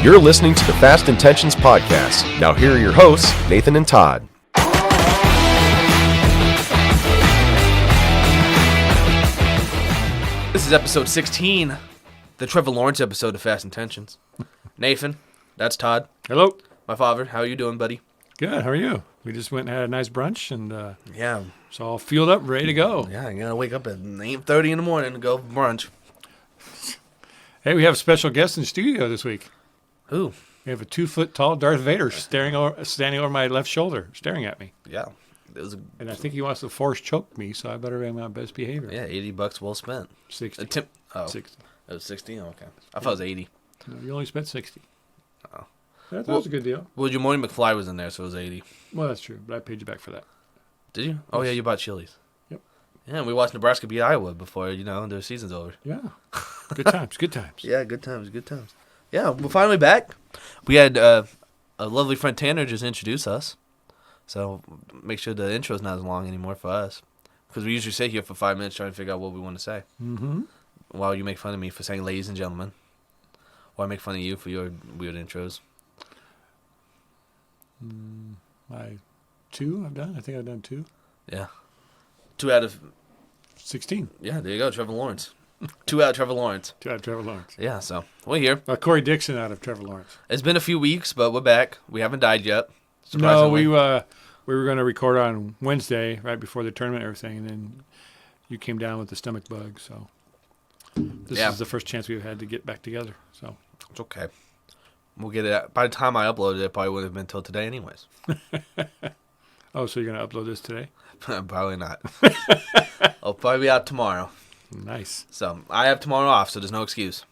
You're listening to the Fast Intentions Podcast. Now here are your hosts, Nathan and Todd. This is episode 16, the Trevor Lawrence episode of Fast Intentions. Nathan, that's Todd. Hello. My father, how are you doing, buddy? Good. How are you? We just went and had a nice brunch, and Yeah. it's all fueled up, ready to go. Yeah, I'm going to wake up at 8:30 in the morning to go for brunch. Hey, we have a special guest in the studio this week. Who? We have a 2-foot-tall Darth Vader standing over my left shoulder, staring at me. Yeah. It was And I think he wants to force choke me, so I better be on my best behavior. yeah, $80 well spent. 60. 60. It was 60? Oh, okay. I thought it was 80. No, you only spent 60. Oh. That was a good deal. Well, your Morty McFly was in there, so it was 80. Well, that's true, but I paid you back for that. Did you? Oh, yeah, you bought Chili's. Yep. Yeah, we watched Nebraska beat Iowa before, their season's over. Yeah. Good times, good times. Yeah, good times, good times. Yeah, we're finally back. We had a lovely friend Tanner just introduce us. So make sure the intro's not as long anymore for us. Because we usually sit here for 5 minutes trying to figure out what we want to say. Mm-hmm. While you make fun of me for saying ladies and gentlemen. Or I make fun of you for your weird intros. Two I've done. I think I've done 2. Yeah. 2 out of... 16. Yeah, there you go, Trevor Lawrence. 2 out of Trevor Lawrence. 2 out of Trevor Lawrence. Yeah, so we're here. Corey Dixon out of Trevor Lawrence. It's been a few weeks, but we're back. We haven't died yet. No, Surprisingly. we were going to record on Wednesday, right before the tournament and everything, and then you came down with the stomach bug, so this is the first chance we've had to get back together. So It's okay. We'll get it out. By the time I uploaded it, probably wouldn't have been until today anyways. Oh, so you're going to upload this today? Probably not. I'll probably be out tomorrow. Nice. So I have tomorrow off, so there's no excuse.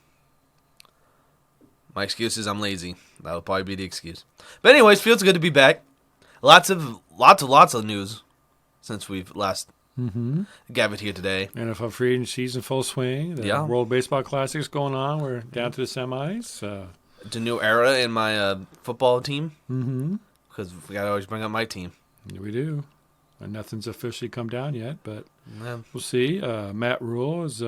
My excuse is I'm lazy. That'll probably be the excuse. But anyways, feels good to be back. Lots of news since we've last gathered here today. NFL free agency in full swing. The World Baseball Classic's going on. We're down to the semis. It's a new era in my football team. Mm-hmm. Because we got to always bring up my team. We do. And nothing's officially come down yet, but Yeah. we'll see. Matt Rule is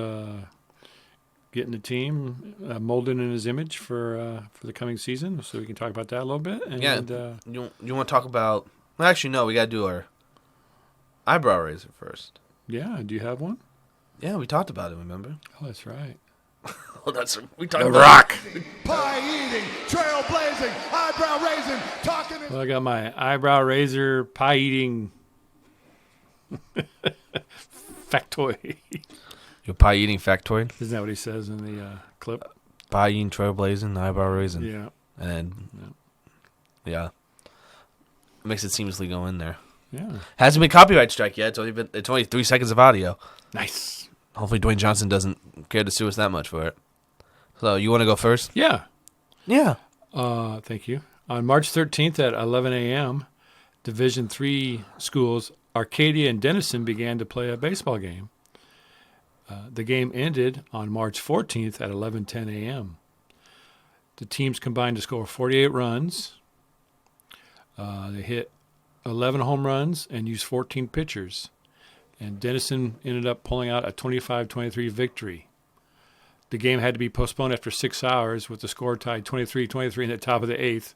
getting the team molded in his image for the coming season, so we can talk about that a little bit. And, You want to talk about... Well, actually, no. We got to do our eyebrow raiser first. Yeah, do you have one? Yeah, we talked about it, remember? Oh, that's right. We talked about Rock. Pie eating, trailblazing, eyebrow raising, talking. Well, I got my eyebrow razor, pie eating factoid. Your pie eating factoid? Isn't that what he says in the clip? Pie eating, trailblazing, eyebrow raising. Yeah. And yeah. It makes it seamlessly go in there. Yeah. Hasn't been copyright strike yet. It's only 3 seconds of audio. Nice. Hopefully Dwayne Johnson doesn't care to sue us that much for it. So you want to go first? Yeah. Yeah. Thank you. On March 13th at 11 a.m., Division III schools Arcadia and Denison began to play a baseball game. The game ended on March 14th at 11:10 a.m. The teams combined to score 48 runs. They hit 11 home runs and used 14 pitchers. And Denison ended up pulling out a 25-23 victory. The game had to be postponed after 6 hours with the score tied 23-23 in the top of the 8th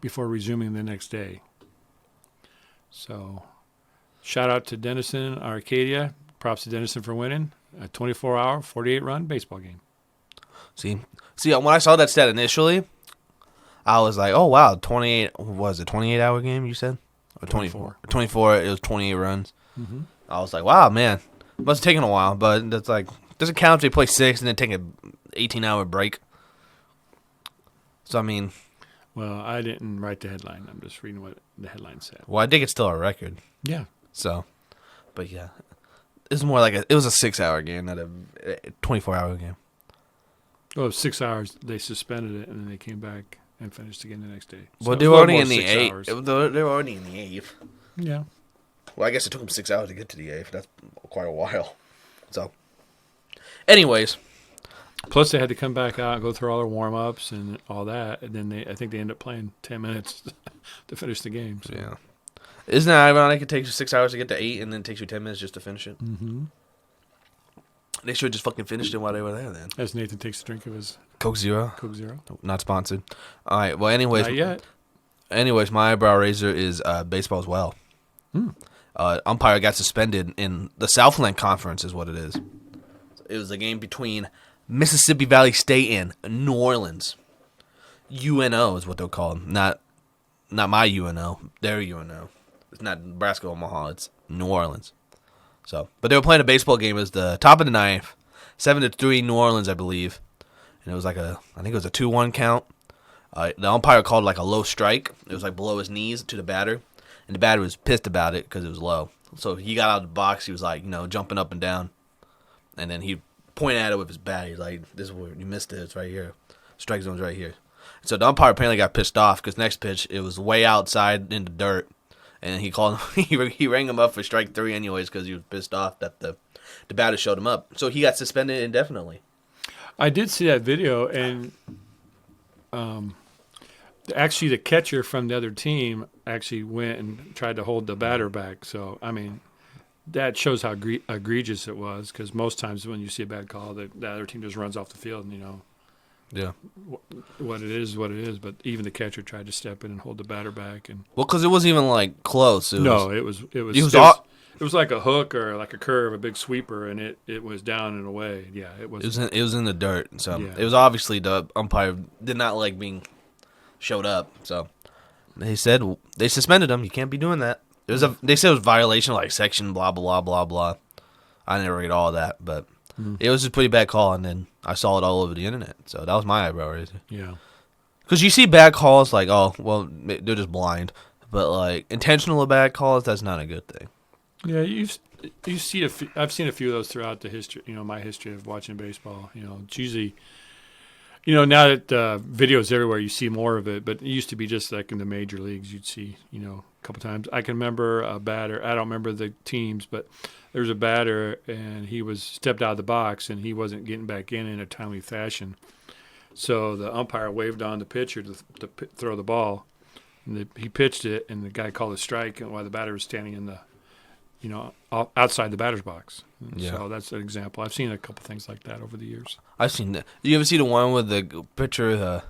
before resuming the next day. So, shout out to Denison, Arcadia. Props to Denison for winning a 24-hour, 48-run baseball game. See, when I saw that stat initially, I was like, oh, wow, 28, was it 28-hour game you said? Or 24. 24, it was 28 runs. Mm-hmm. I was like, wow, man. Must have taken a while, but that's like, doesn't count if they play 6 and then take an 18-hour break. So, I mean. Well, I didn't write the headline. I'm just reading what the headline said. Well, I think it's still a record. Yeah. So, but yeah. It's more like it was a 6-hour game, not a 24-hour game. Well, 6 hours, they suspended it, and then they came back and finished again the next day. Well, So they it were was already more in the 6 8th. hours. They were already in the 8th. Yeah. Well, I guess it took them 6 hours to get to the 8th. That's quite a while. So, anyways. Plus, they had to come back out and go through all their warm-ups and all that, and then I think they ended up playing 10 minutes to finish the game. So. Yeah. Isn't it ironic? It takes you 6 hours to get to 8, and then it takes you 10 minutes just to finish it. Mm-hmm. They should have just fucking finished it while they were there. Then As Nathan takes a drink of his Coke Zero. Coke Zero. Not sponsored. All right. Well, anyways. Not yet. Anyways, my eyebrow raiser is baseball as well. Umpire got suspended in the Southland Conference is what it is. It was a game between Mississippi Valley State and New Orleans. UNO is what they're called. Not my UNO. Their UNO. It's not Nebraska Omaha. It's New Orleans. So, but they were playing a baseball game. It was the top of the ninth, 7-3 New Orleans, I believe. And it was I think it was a 2-1 count. The umpire called like a low strike. It was like below his knees to the batter. And the batter was pissed about it because it was low. So he got out of the box. He was like, jumping up and down. And then he pointed at it with his bat. He's like, this is where you missed it. It's right here. Strike zone's right here. So the umpire apparently got pissed off because next pitch, it was way outside in the dirt. And he called him, he rang him up for strike 3 anyways because he was pissed off that the batter showed him up. So he got suspended indefinitely. I did see that video, and actually the catcher from the other team actually went and tried to hold the batter back. So, I mean, that shows how egregious it was because most times when you see a bad call, the other team just runs off the field and, Yeah. what it is, but even the catcher tried to step in and hold the batter back. And Well, because it wasn't even like close. It was like a hook or like a curve, a big sweeper, and it was down and away. Yeah, it was. It was in the dirt. So Yeah. it was obviously the umpire did not like being showed up. So they said they suspended him. You can't be doing that. They said it was a violation of like section blah blah blah blah. I didn't read all that, but it was a pretty bad call. And then I saw it all over the internet. So that was my eyebrow raiser. Yeah. Because you see bad calls like, oh well, they're just blind. But like intentional bad calls, that's not a good thing. Yeah, I've seen a few of those throughout the history. My history of watching baseball. It's usually, now that videos everywhere, you see more of it. But it used to be just like in the major leagues, you'd see, a couple times. I can remember a batter. I don't remember the teams, but there was a batter, and he was stepped out of the box, and he wasn't getting back in a timely fashion. So the umpire waved on the pitcher to throw the ball, and he pitched it, and the guy called a strike, while the batter was standing in the outside the batter's box. Yeah. So that's an example. I've seen a couple things like that over the years. I've seen that. Do you ever see the one with the pitcher?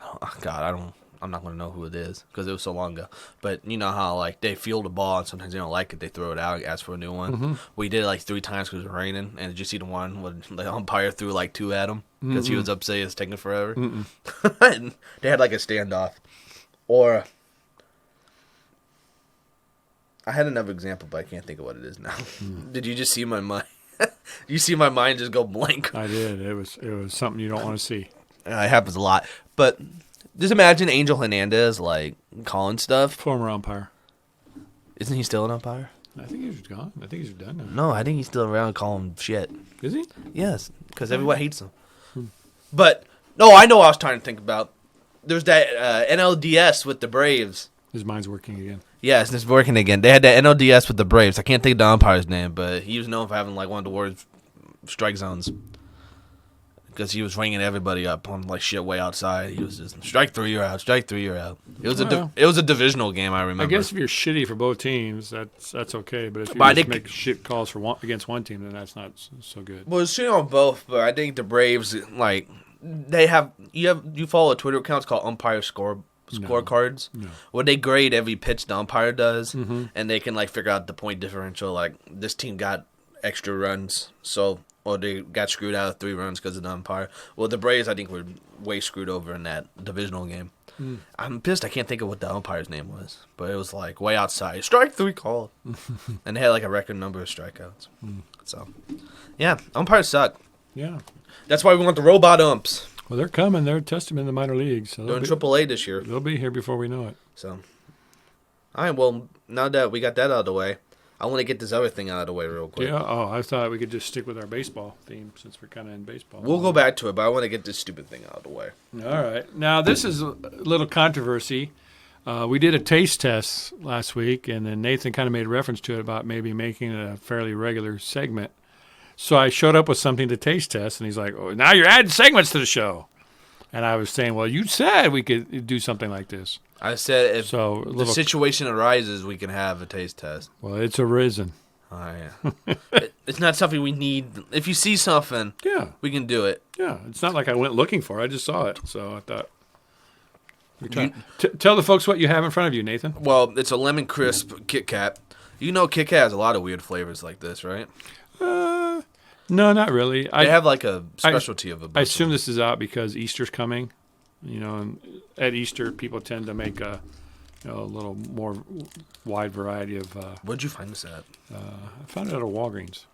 I'm not going to know who it is because it was so long ago. But you know how like they field the ball and sometimes they don't like it, they throw it out, ask for a new one. Mm-hmm. We did it like 3 times because it was raining. And did you see the one where the umpire threw like 2 at him because he was upset it was taking forever? And they had like a standoff. Or I had another example, but I can't think of what it is now. Did you just see my mind? You see my mind just go blank. I did. It was something you don't want to see. It happens a lot. But just imagine Angel Hernandez like calling stuff. Former umpire. Isn't he still an umpire? I think he's gone. I think he's done now. No, I think he's still around calling shit. Is he? Yes, because everyone hates him. But no, I know what I was trying to think about. There's that NLDS with the Braves. His mind's working again. Yes, it's working again. They had that NLDS with the Braves. I can't think of the umpire's name, but he was known for having like one of the worst strike zones because he was ringing everybody up on like shit way outside. He was just strike 3, you're out. Strike 3, you're out. It was a divisional game. I remember. I guess if you're shitty for both teams, that's okay. But if you just make shit calls against one team, then that's not so good. Well, it's shitting on both, but I think the Braves like they have you follow a Twitter account called Umpire Scorecards, where they grade every pitch the umpire does, and they can like figure out the point differential. Like this team got extra runs, or they got screwed out of 3 runs because of the umpire. Well, the Braves I think were way screwed over in that divisional game. I'm pissed I can't think of what the umpire's name was, but it was like way outside. Strike 3 call, and they had like a record number of strikeouts. So, yeah, umpires suck. Yeah, that's why we want the robot umps. Well, they're coming. They're testing in the minor leagues. So they're in AAA this year. They'll be here before we know it. So, all right. Well, now that we got that out of the way, I want to get this other thing out of the way real quick. Yeah. Oh, I thought we could just stick with our baseball theme since we're kind of in baseball. We'll go back to it, but I want to get this stupid thing out of the way. All right. Now, this is a little controversy. We did a taste test last week, and then Nathan kind of made a reference to it about maybe making it a fairly regular segment. So I showed up with something to taste test, and he's like, "Oh, now you're adding segments to the show." And I was saying, well, you said we could do something like this. I said if the situation arises, we can have a taste test. Well, it's arisen. Oh, yeah. it's not something we need. If you see something, Yeah. we can do it. Yeah. It's not like I went looking for it. I just saw it. So I thought. Tell the folks what you have in front of you, Nathan. Well, it's a lemon crisp Kit Kat. You know Kit Kat has a lot of weird flavors like this, right? No, not really. They have like a specialty of a bunch I assume of this is out because Easter's coming. And at Easter, people tend to make a little more wide variety of. Where'd you find this at? I found it at a Walgreens.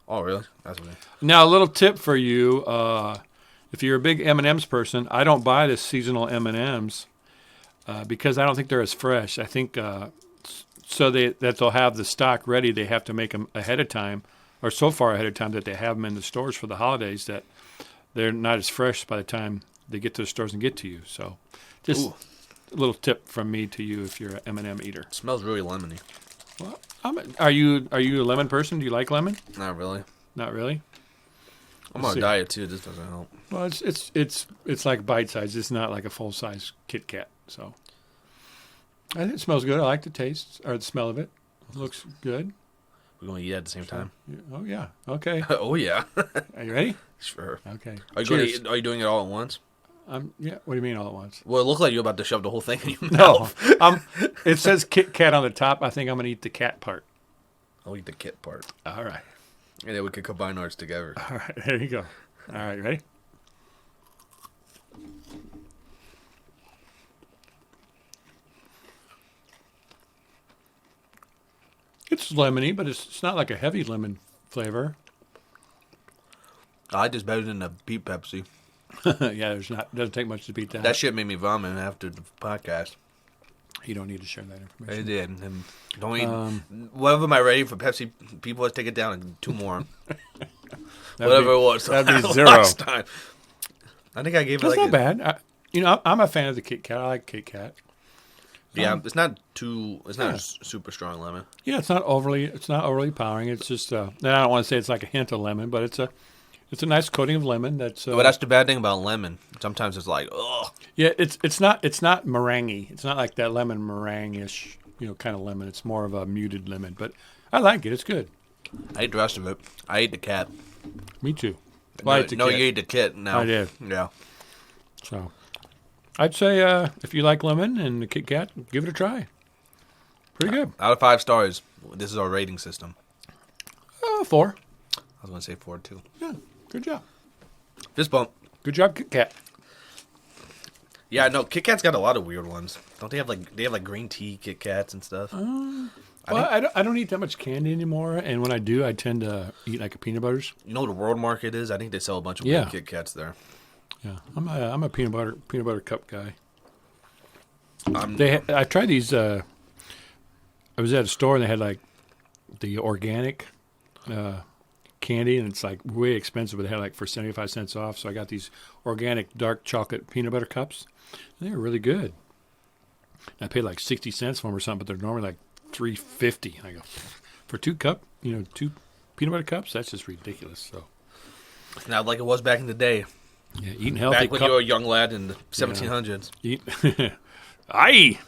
Oh, really? That's what Now, a little tip for you: if you're a big M&M's person, I don't buy the seasonal M&M's because I don't think they're as fresh. I think so that they'll have the stock ready. They have to make them ahead of time, or so far ahead of time that they have them in the stores for the holidays that they're not as fresh by the time they get to the stores and get to you. So, just a little tip from me to you if you're an M&M eater. It smells really lemony. Well, are you a lemon person? Do you like lemon? Not really. Not really. I'm on a diet too. This doesn't help. Well, it's like bite size. It's not like a full size Kit Kat. So, I think it smells good. I like the taste or the smell of it. It looks good. We're going to eat at the same time. Oh yeah. Okay. Oh yeah. Are you ready? Sure. Okay. Are you Cheers. are you doing it all at once? Yeah. What do you mean all at once? Well, it looked like you're about to shove the whole thing in your No. mouth. It says Kit Kat on the top. I think I'm gonna eat the cat part. I'll eat the Kit part, All right. and then we could combine ours together. All right. There you go. All right. Ready? It's lemony, but it's not like a heavy lemon flavor. I just better than a Pete Pepsi. Yeah, doesn't take much to beat that. That shit made me vomit after the podcast. You don't need to share that I information. did. And don't eat. Whatever am I ready for Pepsi? People, let's take it down and 2 more. Whatever it was. That'd be 0. Last time. I think I gave That's it like not bad. I'm a fan of the Kit Kat. I like Kit Kat. Yeah, it's not too. It's not a super strong lemon. Yeah, it's not overly powering. It's just. And I don't want to say it's like a hint of lemon, but it's a nice coating of lemon. But that's the bad thing about lemon. Sometimes it's like, ugh. Yeah, it's not meringue. It's not like that lemon meringue-ish, kind of lemon. It's more of a muted lemon, but I like it. It's good. I ate the rest of it. I ate the cat. Me too. Well, I ate the no, Kit. you ate the kit. No, I did. Yeah. So, I'd say if you like lemon and the Kit Kat, give it a try. Pretty good. Out of 5 stars, this is our rating system. 4. I was going to say 4 too. Yeah, good job. Fist bump. Good job, Kit Kat. Yeah, no, Kit Kat's got a lot of weird ones. Don't they have like green tea Kit Kats and stuff? I don't eat that much candy anymore, and when I do, I tend to eat like a peanut butters. You know what the World Market is? I think they sell a bunch of weird Kit Kats there. Yeah, I'm a peanut butter cup guy. I tried these. I was at a store and they had like the organic candy, and it's like way expensive, but they had like for 75 cents off. So I got these organic dark chocolate peanut butter cups. And they were really good. I paid like 60 cents for them or something, but they're normally like $3.50. I go, for 2 peanut butter cups, that's just ridiculous. So Not like it was back in the day. yeah, eating healthy. Back when you were a young lad in the 1700s. I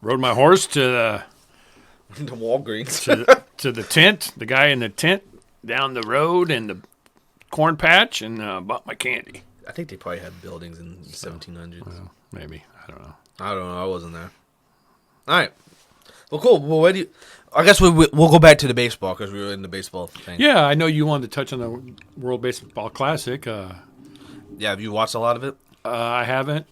rode my horse to To Walgreens. to the tent, the guy in the tent down the road and the corn patch, and bought my candy. I think they probably had buildings in the 1700s. Well, maybe. I don't know. I don't know. I wasn't there. All right. Well, cool. Well, I guess we'll go back to the baseball because we were in the baseball thing. Yeah, I know you wanted to touch on the World Baseball Classic. Yeah, have you watched a lot of it? I haven't.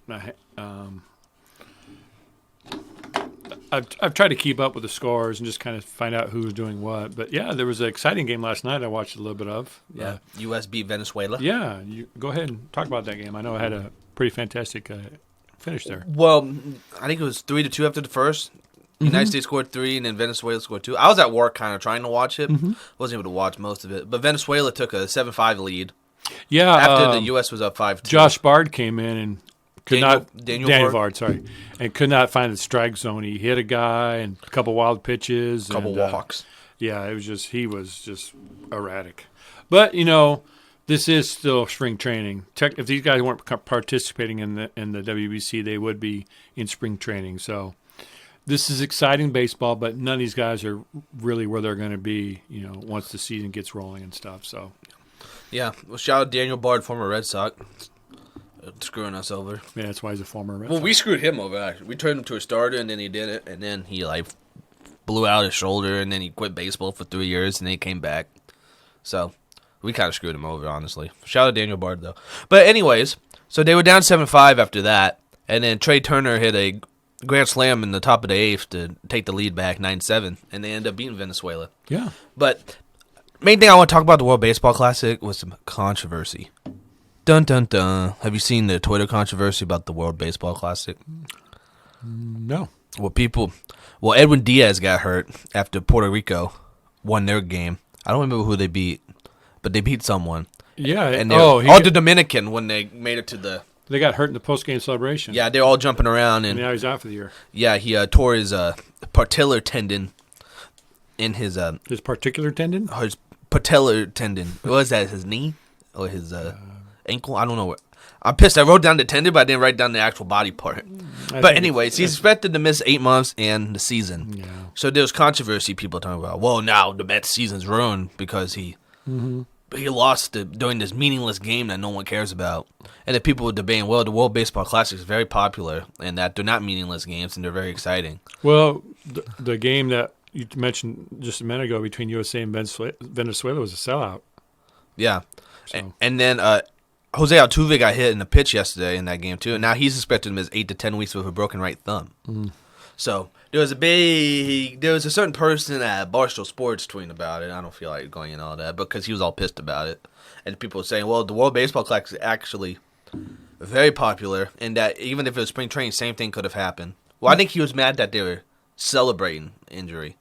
I've tried to keep up with the scores and just kind of find out who's doing what. But yeah, there was an exciting game last night I watched a little bit of. Yeah. U.S. beat Venezuela. Yeah, you go ahead and talk about that game. I know I had a pretty fantastic finish there. Well, I think it was 3-2 after the first. United States scored 3, and then Venezuela scored 2. I was at work kind of trying to watch it. Wasn't able to watch most of it. But Venezuela took a 7-5 lead. Yeah, After the U.S. was up 5-2. Josh Bard came in and Daniel Bard, and could not find the strike zone. He hit a guy and a couple wild pitches. A couple walks. was just erratic. But, this is still spring training. If these guys weren't participating in the WBC, they would be in spring training. So this is exciting baseball, but none of these guys are really where they're going to be, once the season gets rolling and stuff. So, yeah. Well, shout out Daniel Bard, former Red Sox, screwing us over. yeah, that's why he's a former Red Well, Sox. we screwed him over, actually. We turned him to a starter, and then he did it, and then he, blew out his shoulder, and then he quit baseball for 3 years, and then he came back. So, we kind of screwed him over, honestly. Shout out Daniel Bard, though. But anyways, so they were down 7-5 after that, and then Trey Turner hit a grand slam in the top of the eighth to take the lead back 9-7, and they ended up beating Venezuela. Yeah. But main thing I want to talk about the World Baseball Classic was some controversy. Dun, dun, dun. Have you seen the Twitter controversy about the World Baseball Classic? No. Well, Edwin Diaz got hurt after Puerto Rico won their game. I don't remember who they beat, but they beat someone. Yeah. And the Dominican when they made it to the... They got hurt in the post-game celebration. Yeah, they're all jumping around. And now he's out for the year. Yeah, he tore his patellar tendon in his... his particular tendon? His patellar tendon. What was that, his knee? Or his ankle? I don't know. I'm pissed. I wrote down the tendon, but I didn't write down the actual body part. But anyways, he's expected to miss 8 months and the season. Yeah. So there's controversy, people talking about, well, now the Mets season's ruined because he lost during this meaningless game that no one cares about. And then people were debating, well, the World Baseball Classic is very popular and that they're not meaningless games and they're very exciting. Well, the game that you mentioned just a minute ago between USA and Venezuela was a sellout. Yeah. So. And then Jose Altuve got hit in the pitch yesterday in that game, too. And now he's expected to miss 8 to 10 weeks with a broken right thumb. So there was a certain person at Barstool Sports tweeting about it. I don't feel like going into all that because he was all pissed about it. And people were saying, well, the World Baseball Classic is actually very popular and that even if it was spring training, same thing could have happened. Well, I think he was mad that they were celebrating injury.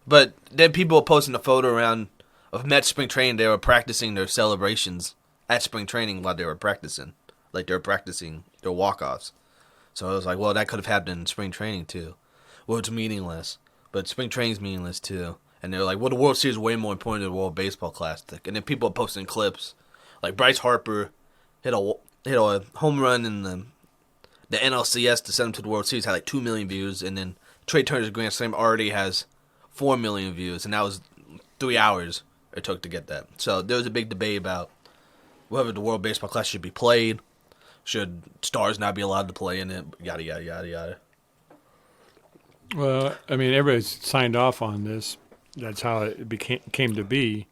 But then people were posting a photo around of Mets spring training. They were practicing their celebrations at spring training while they were practicing. Like they were practicing their walk-offs. So I was like, well, that could have happened in spring training too. Well, it's meaningless. But spring training's meaningless too. And they're like, well, the World Series is way more important than the World Baseball Classic. And then people are posting clips. Like Bryce Harper hit a home run in the NLCS to send him to the World Series, had like 2 million views. And then Trey Turner's Grand Slam already has 4 million views. And that was 3 hours it took to get that. So there was a big debate about whether the World Baseball Classic should be played. Should stars not be allowed to play in it? Yada, yada, yada, yada. Well, I mean, everybody's signed off on this. That's how it came to be.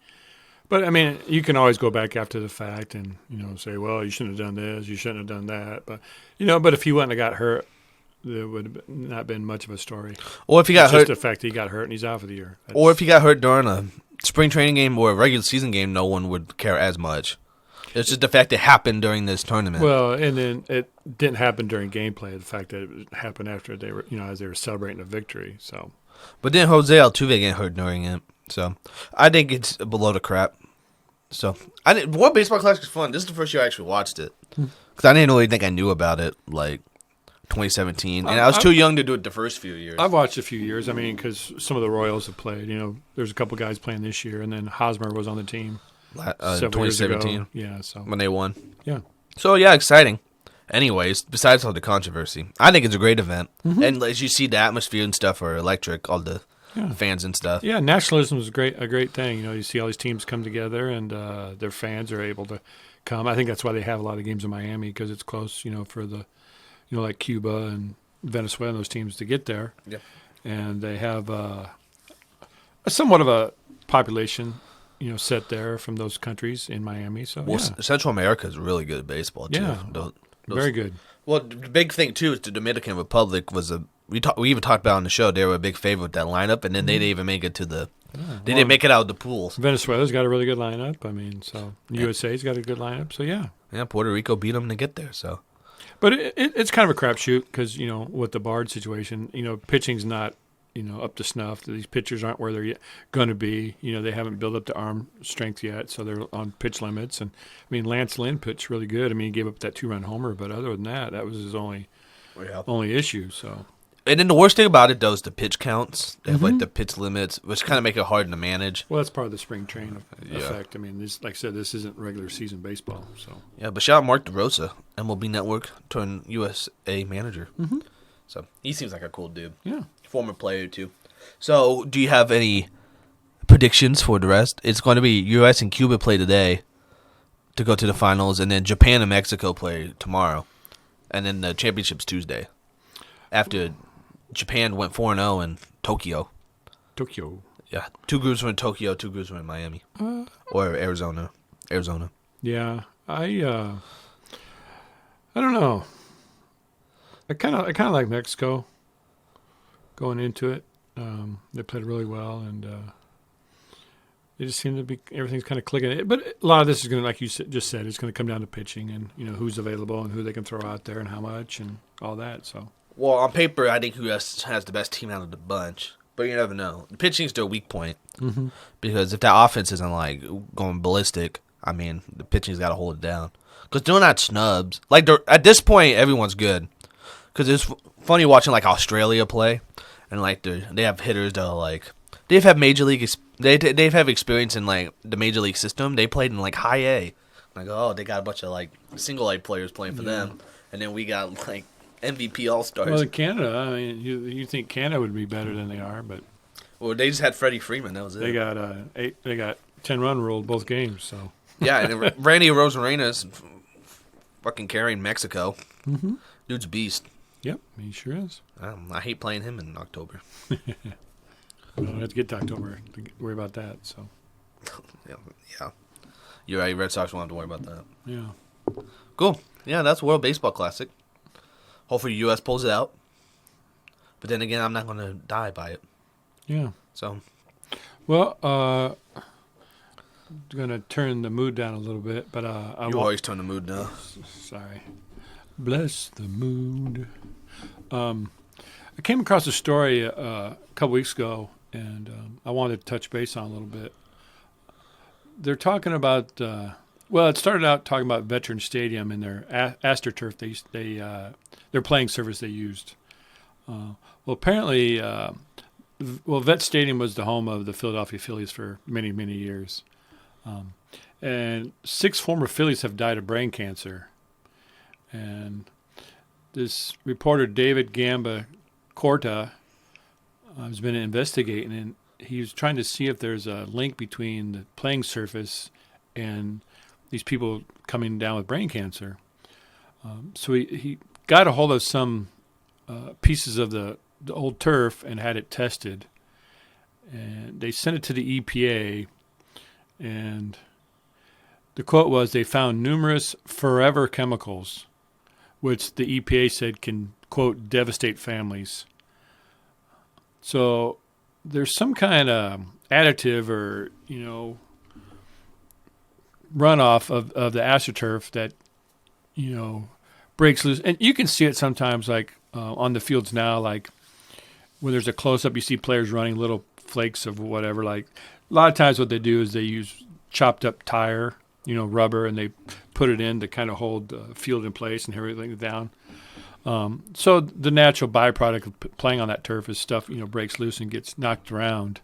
But, I mean, you can always go back after the fact and, say, well, you shouldn't have done this, you shouldn't have done that. But, but if he wouldn't have got hurt, there would have not been much of a story. Or if he got hurt. Just the fact that he got hurt and he's out for the year. Or if he got hurt during a spring training game or a regular season game, no one would care as much. It's just the fact it happened during this tournament. Well, and then it didn't happen during gameplay. The fact that it happened after they were, as they were celebrating a victory. So, but then Jose Altuve got hurt during it. So, I think it's below the crap. So, World Baseball Classic is fun. This is the first year I actually watched it because I didn't really think I knew about it like 2017, and I was too young to do it the first few years. I've watched a few years. I mean, because some of the Royals have played. There's a couple guys playing this year, and then Hosmer was on the team. 2017. Yeah, so when they won. Yeah. So yeah, exciting. Anyways, besides all the controversy, I think it's a great event, and as you see, the atmosphere and stuff are electric. All the fans and stuff. Yeah, nationalism is a great thing. You see all these teams come together, and their fans are able to come. I think that's why they have a lot of games in Miami because it's close. For the, like Cuba and Venezuela, and those teams to get there. Yeah. And they have a somewhat of a population. Set there from those countries in Miami. So Central America is really good at baseball too. Yeah, very good. Well, the big thing too is the Dominican Republic was we even talked about on the show. They were a big favorite with that lineup, and then they didn't even make it to the. They didn't make it out of the pools. Venezuela's got a really good lineup. I mean, so USA's got a good lineup. So yeah. Puerto Rico beat them to get there. So, but it's kind of a crapshoot because with the Bard situation, pitching's not. Up to snuff. These pitchers aren't where they're going to be. They haven't built up the arm strength yet, so they're on pitch limits. And, I mean, Lance Lynn pitched really good. I mean, he gave up that 2-run homer, but other than that, that was his only issue. So, and then the worst thing about it, though, is the pitch counts. They have, the pitch limits, which kind of make it hard to manage. Well, that's part of the spring training effect. I mean, like I said, this isn't regular season baseball. So yeah, but shout out Mark DeRosa, MLB Network, turned USA manager. So he seems like a cool dude. Yeah. Former player, too. So do you have any predictions for the rest? It's going to be U.S. and Cuba play today to go to the finals, and then Japan and Mexico play tomorrow. And then the championship's Tuesday. After Japan went 4-0 in Tokyo. Tokyo. Yeah. 2 groups were in Tokyo, 2 groups were in Miami. Or Arizona. Yeah. I don't know. I kind of like Mexico going into it. They played really well, and they just seem to be everything's kind of clicking. But a lot of this is going to, like you just said, it's going to come down to pitching and who's available and who they can throw out there and how much and all that. So, well, on paper, I think U.S. has the best team out of the bunch, but you never know. The pitching's their weak point because if that offense isn't like going ballistic, I mean, the pitching's got to hold it down. Because they're not snubs. Like at this point, everyone's good. Because it's funny watching like Australia play, and like they have hitters that are like they've had major league. They've have experience in like the major league system. They played in like high A. Like they got a bunch of like single A players playing for them, and then we got like MVP All Stars. Well, in Canada, I mean, you think Canada would be better than they are, but they just had Freddie Freeman. That was it. They got 10-run rule both games. So yeah, and Randy Rosarena's fucking carrying Mexico. Dude's a beast. Yep, he sure is. I hate playing him in October. We don't have to get to October to worry about that. So yeah. You're right. Red Sox won't have to worry about that. yeah. Cool. Yeah, that's World Baseball Classic. Hopefully, U.S. pulls it out. But then again, I'm not going to die by it. Yeah. So, well, I'm going to turn the mood down a little bit, but you always turn the mood down. Sorry. Bless the mood. I came across a story a couple weeks ago, and I wanted to touch base on a little bit. They're talking about it started out talking about Veteran Stadium and their AstroTurf. Their playing surface they used. Apparently, Vet Stadium was the home of the Philadelphia Phillies for many, many years, and 6 former Phillies have died of brain cancer. And this reporter David Gamba Corta has been investigating, and he was trying to see if there's a link between the playing surface and these people coming down with brain cancer. So he got a hold of some pieces of the old turf and had it tested. And they sent it to the EPA, and the quote was, they found numerous forever chemicals, which the EPA said can, quote, devastate families. So there's some kind of additive or, runoff of the AstroTurf that, breaks loose. And you can see it sometimes, like on the fields now, like when there's a close-up, you see players running little flakes of whatever. Like a lot of times what they do is they use chopped-up tire, rubber, and they put it in to kind of hold the field in place and everything down. So the natural byproduct of playing on that turf is stuff, breaks loose and gets knocked around.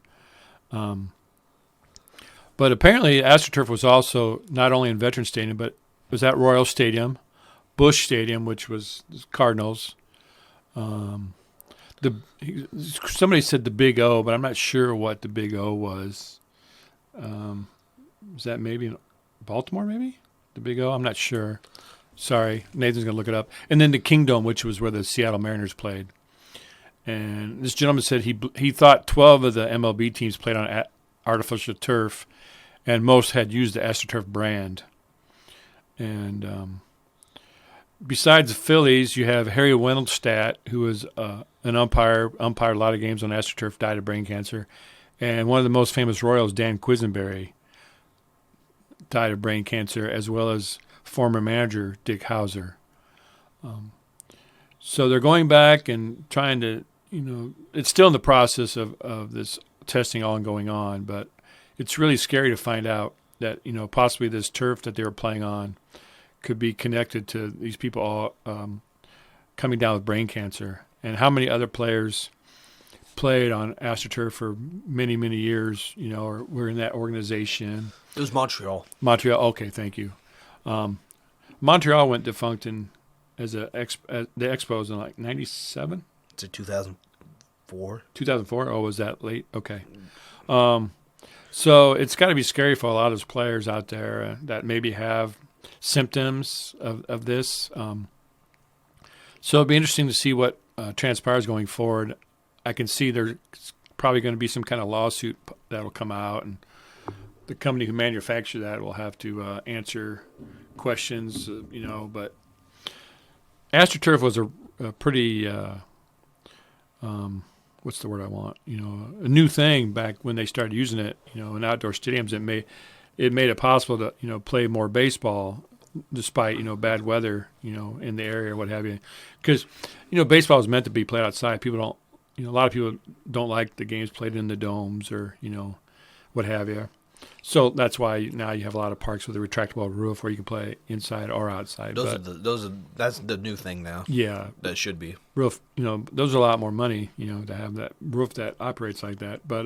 But apparently AstroTurf was also not only in Veterans Stadium, but it was at Royal Stadium, Busch Stadium, which was Cardinals. Somebody said the Big O, but I'm not sure what the Big O was. Was that maybe in Baltimore, maybe? The Big O? I'm not sure. Sorry. Nathan's going to look it up. And then the Kingdome, which was where the Seattle Mariners played. And this gentleman said he thought 12 of the MLB teams played on artificial turf, and most had used the AstroTurf brand. And besides the Phillies, you have Harry Wendelstadt, who was an umpired a lot of games on AstroTurf, died of brain cancer. And one of the most famous Royals, Dan Quisenberry, died of brain cancer, as well as former manager Dick Hauser. So they're going back and trying to, it's still in the process of this testing all going on, but it's really scary to find out that, possibly this turf that they were playing on could be connected to these people all coming down with brain cancer. And how many other players played on AstroTurf for many, many years, or were in that organization. It was Montreal. Montreal, okay, thank you. Montreal went defunct as the Expos in like 97, It's a 2004. 2004? Oh, was that late? Okay. So it's got to be scary for a lot of those players out there that maybe have symptoms of this. So it'll be interesting to see what transpires going forward. I can see there's probably going to be some kind of lawsuit that will come out, and the company who manufactured that will have to answer questions, But AstroTurf was a pretty, what's the word I want? A new thing back when they started using it. In outdoor stadiums, it made it possible to play more baseball despite bad weather in the area or what have you, because baseball is meant to be played outside. People don't. A lot of people don't like the games played in the domes or what have you. So that's why now you have a lot of parks with a retractable roof where you can play inside or outside. That's the new thing now. Yeah, that should be roof. Those are a lot more money. To have that roof that operates like that. But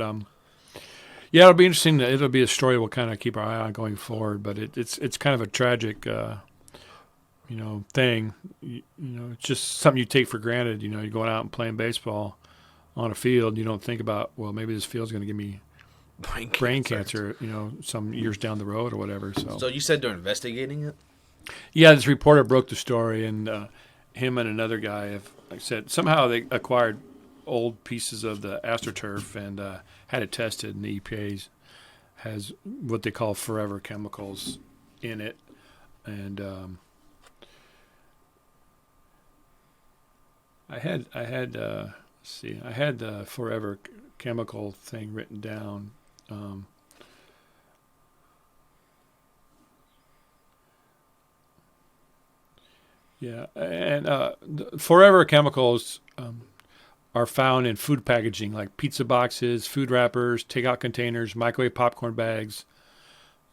yeah, it'll be interesting. It'll be a story we'll kind of keep our eye on going forward. But it's kind of a tragic, thing. It's just something you take for granted. You're going out and playing baseball on a field. You don't think about, well, maybe this field's going to give me brain cancer, some years down the road or whatever. So you said they're investigating it? Yeah, this reporter broke the story, and him and another guy have, like I said, somehow they acquired old pieces of the AstroTurf and had it tested, and the EPA has what they call forever chemicals in it. And I had the forever chemical thing written down. Yeah, and forever chemicals are found in food packaging like pizza boxes, food wrappers, takeout containers, microwave popcorn bags,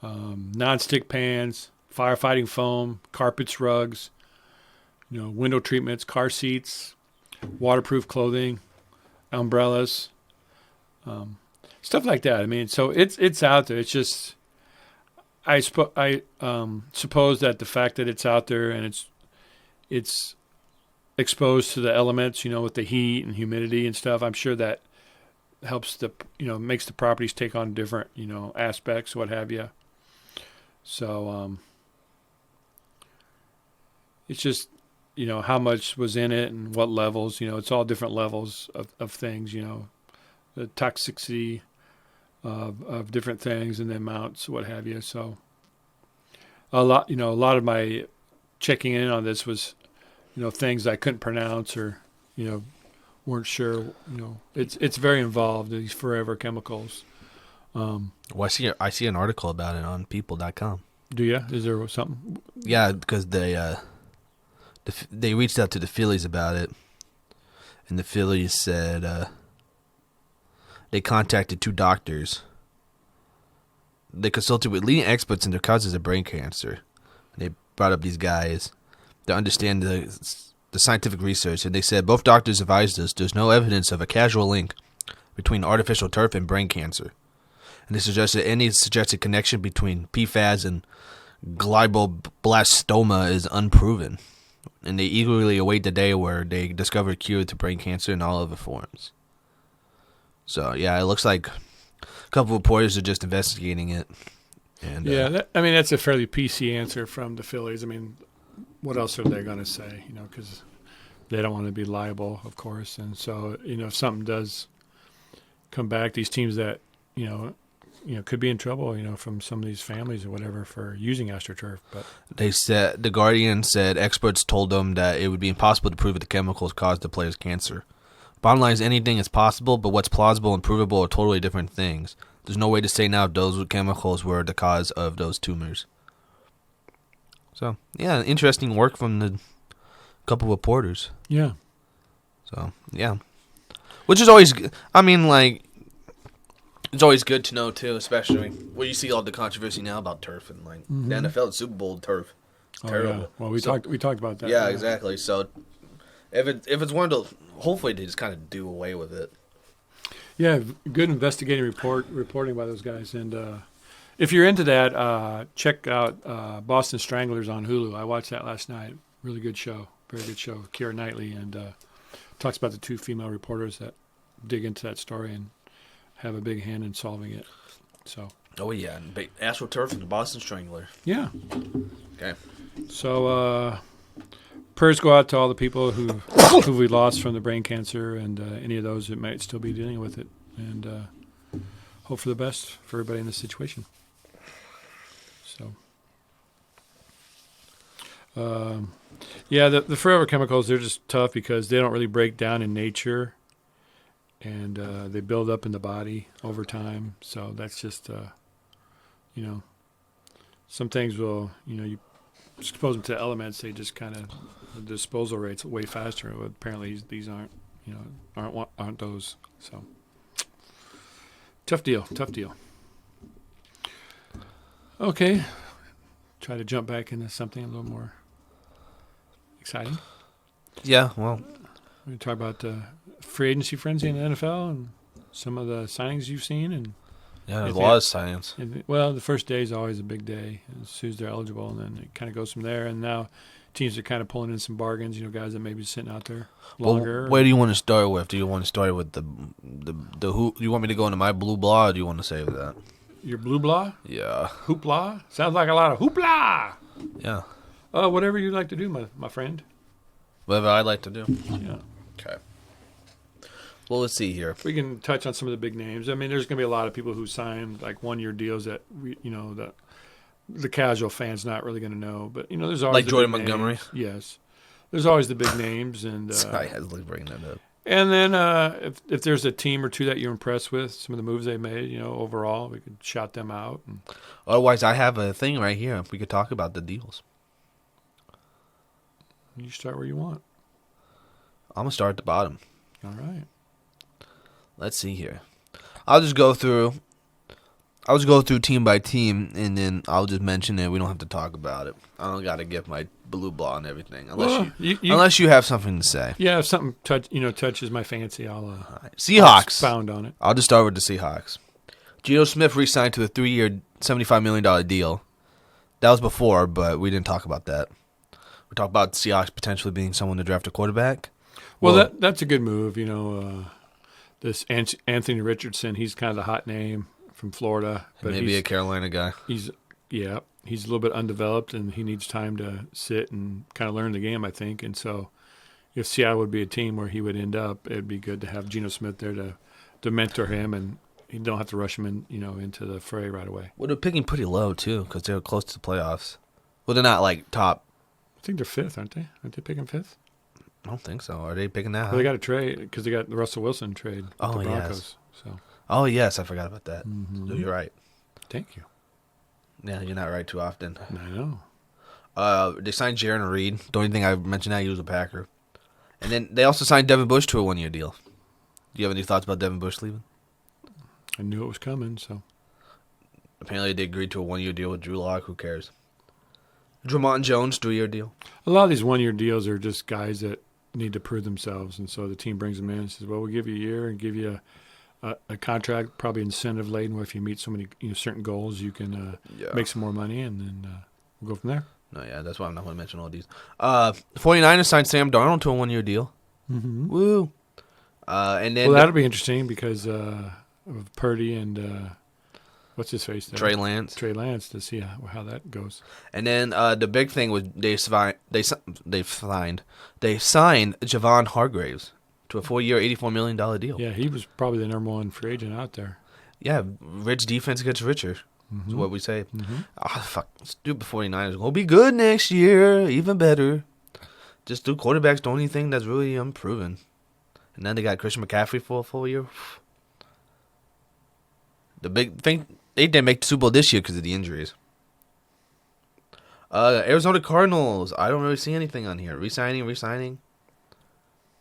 nonstick pans, firefighting foam, carpets, rugs, window treatments, car seats, waterproof clothing, umbrellas, stuff like that. I mean, so it's out there. It's just I suppose that the fact that it's out there and it's exposed to the elements, with the heat and humidity and stuff, I'm sure that helps makes the properties take on different, aspects, what have you. So it's just, how much was in it and what levels, it's all different levels of things, the toxicity of different things and the amounts, what have you. So a lot of my checking in on this was, things I couldn't pronounce or, weren't sure. It's very involved, these forever chemicals. Well, I see an article about it on people.com. Do you? Is there something? Yeah, because they reached out to the Phillies about it, and the Phillies said they contacted 2 doctors. They consulted with leading experts in the causes of brain cancer. They brought up these guys to understand the scientific research, and they said both doctors advised us there's no evidence of a causal link between artificial turf and brain cancer. And they suggested any suggested connection between PFAS and glioblastoma is unproven. And they eagerly await the day where they discover a cure to brain cancer in all other forms. So, yeah, it looks like a couple of reporters are just investigating it. And yeah, that's a fairly PC answer from the Phillies. I mean, what else are they going to say, because they don't want to be liable, of course. And so, if something does come back, these teams that, could be in trouble, from some of these families or whatever for using AstroTurf. But they said, the Guardian said experts told them that it would be impossible to prove that the chemicals caused the player's cancer. Bottom line is anything is possible, but what's plausible and provable are totally different things. There's no way to say now if those chemicals were the cause of those tumors. So, yeah, interesting work from the couple reporters. Yeah. So, yeah. Which is always, it's always good to know, too, especially when you see all the controversy now about turf and, the NFL and Super Bowl turf. Terrible. Yeah. Well, we talked about that. Yeah, exactly. So, if it's one of those, hopefully they just kind of do away with it. Yeah, good investigating reporting by those guys. And if you're into that, check out Boston Stranglers on Hulu. I watched that last night. Really good show. Very good show. Keira Knightley. And talks about the 2 female reporters that dig into that story and have a big hand in solving it. So. Oh yeah, and AstroTurf and the Boston Strangler. Yeah. Okay. So prayers go out to all the people who we lost from the brain cancer and any of those that might still be dealing with it, and hope for the best for everybody in this situation. So. Yeah, the forever chemicals, they're just tough because they don't really break down in nature, and they build up in the body over time. So that's just, some things will, you expose them to elements, they just kind of, the disposal rate's way faster. But apparently these aren't, aren't those. So tough deal. Okay, try to jump back into something a little more exciting. Yeah, well, We talk about free agency frenzy in the NFL and some of the signings you've seen. And there's a lot of science. well, the first day is always a big day as soon as they're eligible, and then it kind of goes from there. And now teams are kind of pulling in some bargains. Guys that may be sitting out there longer. Well, where do you want to start with? Do you want to start with the who? Do you want me to go into my blue blah, or do you want to save that? Your blue blah? Yeah. Hoopla? Sounds like a lot of hoopla. Yeah. Whatever you'd like to do, my friend. Whatever I'd like to do. Yeah. Okay. Well, let's see here. We can touch on some of the big names. I mean, there's going to be a lot of people who signed like 1-year deals that the casual fan's not really going to know. But there's always Like the Jordan big Montgomery. names. Yes, there's always the big names, and I had to bring that up. and then if there's a team or two that you're impressed with, some of the moves they made, overall, we could shout them out. And Otherwise, I have a thing right here. We could talk about the deals. you start where you want. I'm gonna start at the bottom. All right. Let's see here. I'll just go through team by team, and then I'll just mention it. We don't have to talk about it. I don't got to get my blue ball and everything, unless you have something to say. Yeah, if something touches my fancy, I'll Seahawks. expound on it. I'll just start with the Seahawks. Geno Smith re-signed to a 3-year, $75 million deal. That was before, but we didn't talk about that. We talked about the Seahawks potentially being someone to draft a quarterback. Well, that's a good move. This Anthony Richardson, he's kind of the hot name from Florida, but maybe a Carolina guy. He's a little bit undeveloped, and he needs time to sit and kind of learn the game, I think. And so, if Seattle would be a team where he would end up, it'd be good to have Geno Smith there to mentor him, and you don't have to rush him into the fray right away. Well, they're picking pretty low too because they're close to the playoffs. Well, they're not like top. I think they're 5th, aren't they? Aren't they picking 5th? I don't think so. Are they picking that high? Well, they got a trade because they got the Russell Wilson trade with the Broncos. Yes. So. Oh, yes. I forgot about that. Mm-hmm. So you're right. Thank you. Yeah, you're not right too often. I know. They signed Jaron Reed. The only thing I mentioned that he was a Packer. And then they also signed Devin Bush to a 1-year deal. Do you have any thoughts about Devin Bush leaving? I knew it was coming, so. Apparently they agreed to a 1-year deal with Drew Lock. Who cares? Drummond Jones, 3-year deal. A lot of these 1-year deals are just guys that need to prove themselves, and so the team brings them in and says, well, we'll give you a year and give you a contract, probably incentive laden, where if you meet so many certain goals, you can make some more money, and then we'll go from there. No, yeah, that's why I'm not going to mention all these. 49ers signed Sam Darnold to a 1-year deal. Mm-hmm. Woo! And then that'll be interesting because of Purdy and what's his face there? Trey Lance to see how that goes. And then the big thing was they signed Javon Hargraves to a 4-year, $84 million deal. Yeah, he was probably the number one free agent out there. Yeah, rich defense gets richer. Mm-hmm. Is what we say. Mm-hmm. Fuck, stupid 49ers gonna be good next year, even better. Just do quarterbacks the only thing that's really unproven. And then they got Christian McCaffrey for a full year. The big thing, they didn't make the Super Bowl this year because of the injuries. Arizona Cardinals, I don't really see anything on here. Resigning.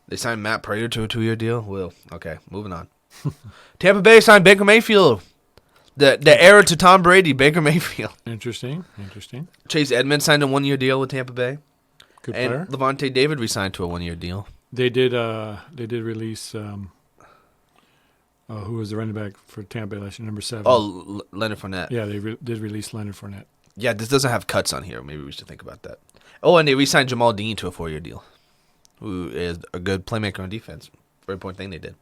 They signed Matt Prater to a 2-year deal. Well, okay, moving on. Tampa Bay signed Baker Mayfield. The heir to Tom Brady, Baker Mayfield. Interesting. Chase Edmonds signed a 1-year deal with Tampa Bay. Good and player. Levante David resigned to a 1-year deal. They did release who was the running back for Tampa Bay last year, number 7. Oh, Leonard Fournette. Yeah, they did release Leonard Fournette. Yeah, this doesn't have cuts on here. Maybe we should think about that. Oh, and they re-signed Jamal Dean to a 4-year deal. who is a good playmaker on defense. Very important thing they did.